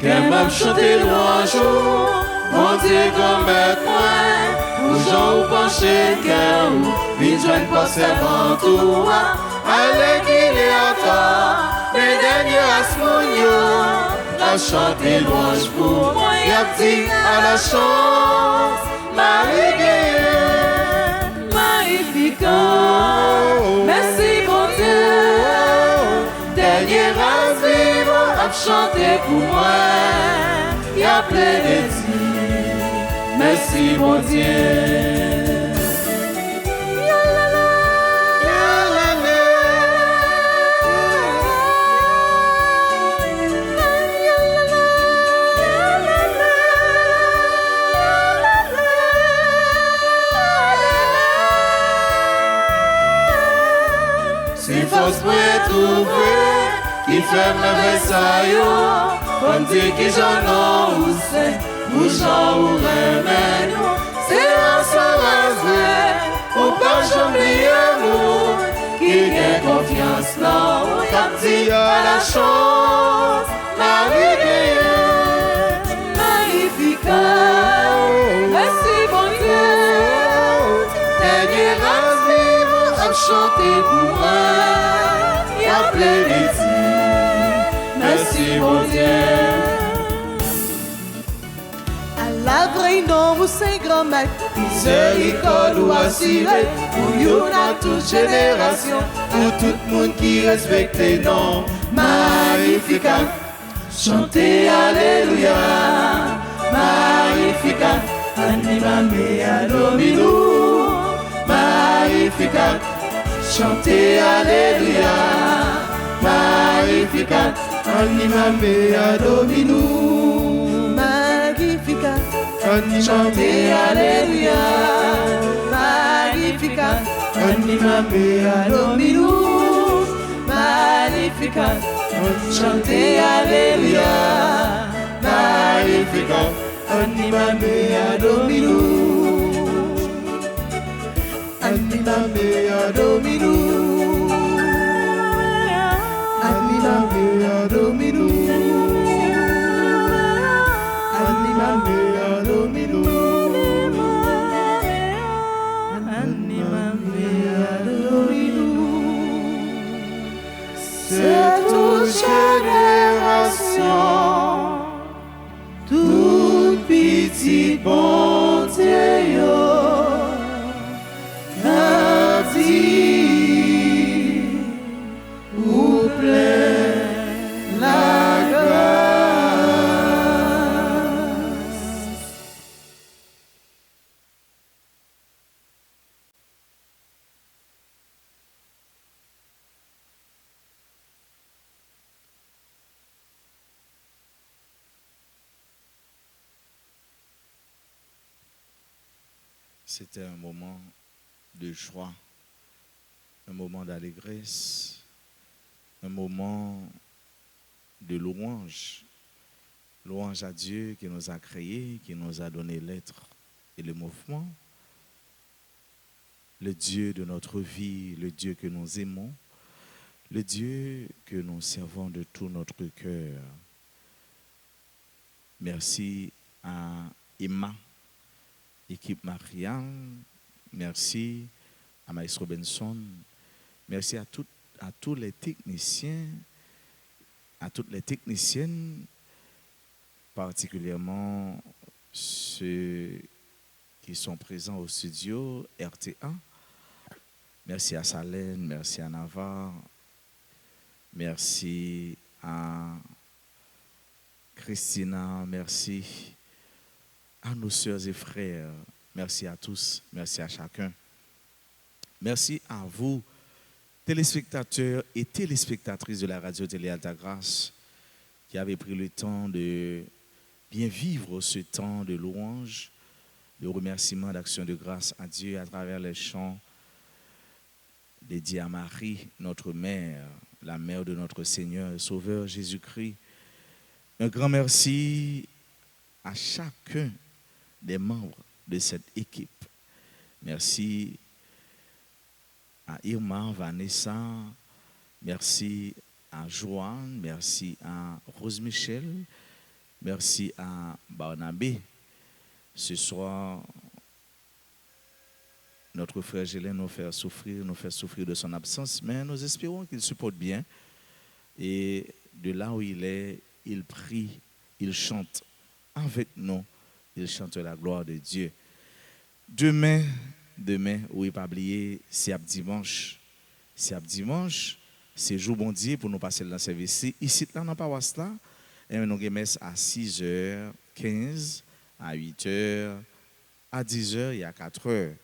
Qu'elle m'a chanté louange, mon Dieu comme maître moi, ou Jean ou penché cœur, ou vite joindre pas servant toi, allez qu'il est encore, les derniers asmounions, la chanter louange pour moi, y'a dit à la chance, Marie-Guerre, magnificat. Merci mon Dieu. dernier à vivre, à chanter pour moi, y'a plein de dire, merci mon Dieu. Si force pour être ouvert, qui fait merveille ça yo, on dit qui j'en ai ou c'est, ou j'en ou remède, c'est un seul vrai, ou pas j'oublier nous, qui gagne confiance là, ou t'as dit à la chance, Marie-Guerre, Magnificat. Merci mon Dieu. dernier à vivre, à chanter pour moi, y'a plein de dire, merci mon Dieu. À la vraie nom, vous c'est grand maître, Miséricorde ou assuré, pour you dans toute génération, pour tout le monde qui respecte les noms. Magnificat, chantez Alléluia. Magnificat, anima mea domino. Magnificat, chantez Alléluia. Magnificat, anima mea domino. Magnificat, Anima chantez Alléluia. Magnificat, Anima mea Dominus, Magnificat, chantez Alléluia, Magnificat, Anima mea Dominus, Anima mea Dominus, Anima mea Dominus, Anima mea Dominus. C'est toute génération, toute petite bonté, n'a dit ou plein la grâce. C'était un moment de joie, un moment d'allégresse, un moment de louange. Louange à Dieu qui nous a créés, qui nous a donné l'être et le mouvement. Le Dieu de notre vie, le Dieu que nous aimons, le Dieu que nous servons de tout notre cœur. Merci à Emma, équipe Marianne, merci à Maestro Benson, merci à tous les techniciens, à toutes les techniciennes, particulièrement ceux qui sont présents au studio RTA. Merci à Salène, merci à Navarre, merci à Christina, merci à nos sœurs et frères. Merci à tous, merci à chacun. Merci à vous, téléspectateurs et téléspectatrices de la radio-télé Alta-Grâce, qui avez pris le temps de bien vivre ce temps de louange, de remerciement, d'action de grâce à Dieu à travers les chants dédiés à Marie, notre mère, la mère de notre Seigneur et Sauveur Jésus-Christ. Un grand merci à chacun des membres de cette équipe. Merci à Irma, Vanessa, merci à Joanne, merci à Rose Michel, merci à Barnabé. Ce soir, notre frère Gélin nous fait souffrir de son absence, mais nous espérons qu'il supporte bien. Et de là où il est, il prie, il chante avec nous, il chante la gloire de Dieu. Demain, oui, pas oublier, c'est dimanche. C'est dimanche, c'est jour bon Dieu pour nous passer dans le service. Ici, là, dans la paroisse là, et nous avons à 6h15, à 8h, à 10h et à 4h.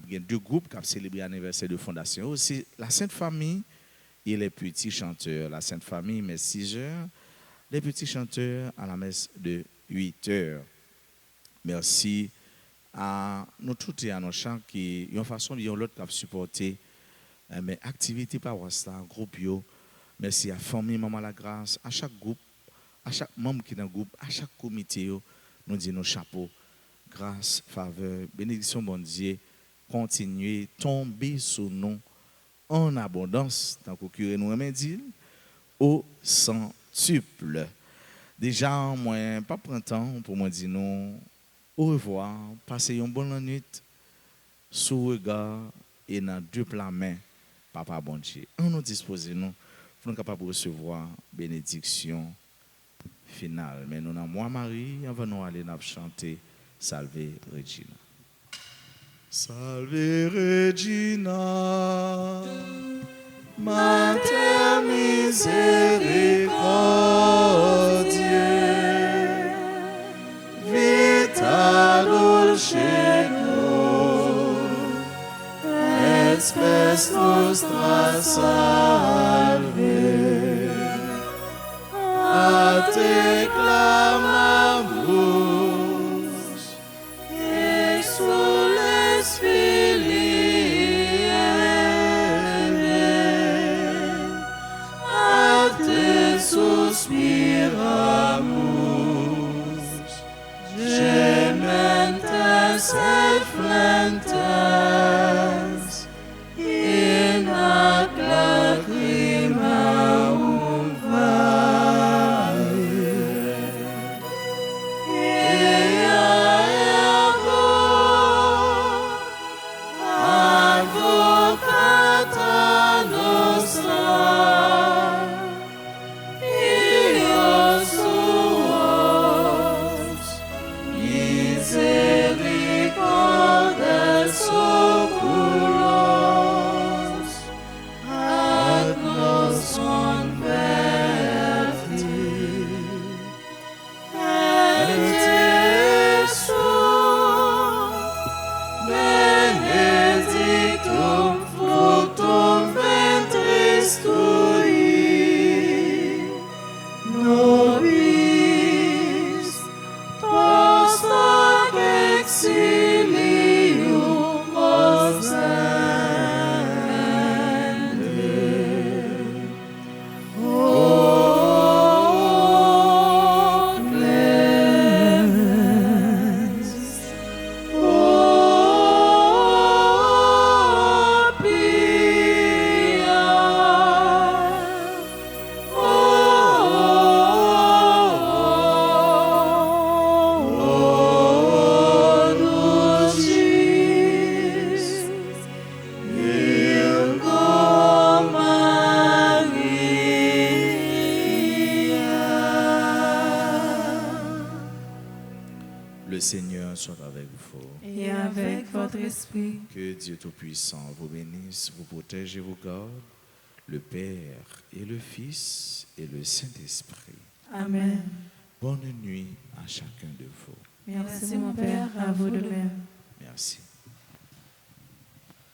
Il y a deux groupes qui ont célébré l'anniversaire de fondation. Aussi, la Sainte Famille et les petits chanteurs. La Sainte Famille, mais 6h, les petits chanteurs à la messe de 8h. Merci à nous tous et à nos chants qui, d'une façon ou d'une autre, qui ont supporté mes activités par WhatsApp, groupe yo. Merci à la famille Maman la Grâce, à chaque groupe, à chaque membre qui est dans le groupe, à chaque comité, yo, nous disons nos chapeaux. Grâce, faveur, bénédiction, bon Dieu, continuez, tomber sur nous en abondance, tant que curé nous aime dire, au centuple. Déjà, moi, pas prendre temps pour me dire non. Au revoir, passez une bonne nuit sous regard et dans deux plans mains, Papa bon Dieu. On nous dispose nous pour nous capables de recevoir bénédiction finale. Mais nous, moi, Marie, avant nous aller chanter Salve Regina. Salve Regina, Mater misericordiae, vita dulcedo, et spes nostra salve. A te clamamus, exules filii self-plantas in ac lacrimam vale. Ea ergo advocata nostra, Dios suos, misericordes oculos, ad nos converti. Et Jesum, benedictum fructum ventris tui, nobis post hoc exilium ostende. O clemens, o pia, o dulcis Virgo Maria. Le Seigneur soit avec vous. Et avec votre esprit, Que Dieu Tout-Puissant vous bénisse, vous protège et vous garde, le Père et le Fils et le Saint-Esprit. Amen. Bonne nuit à chacun de vous. Merci mon Père, à vous de même. Merci.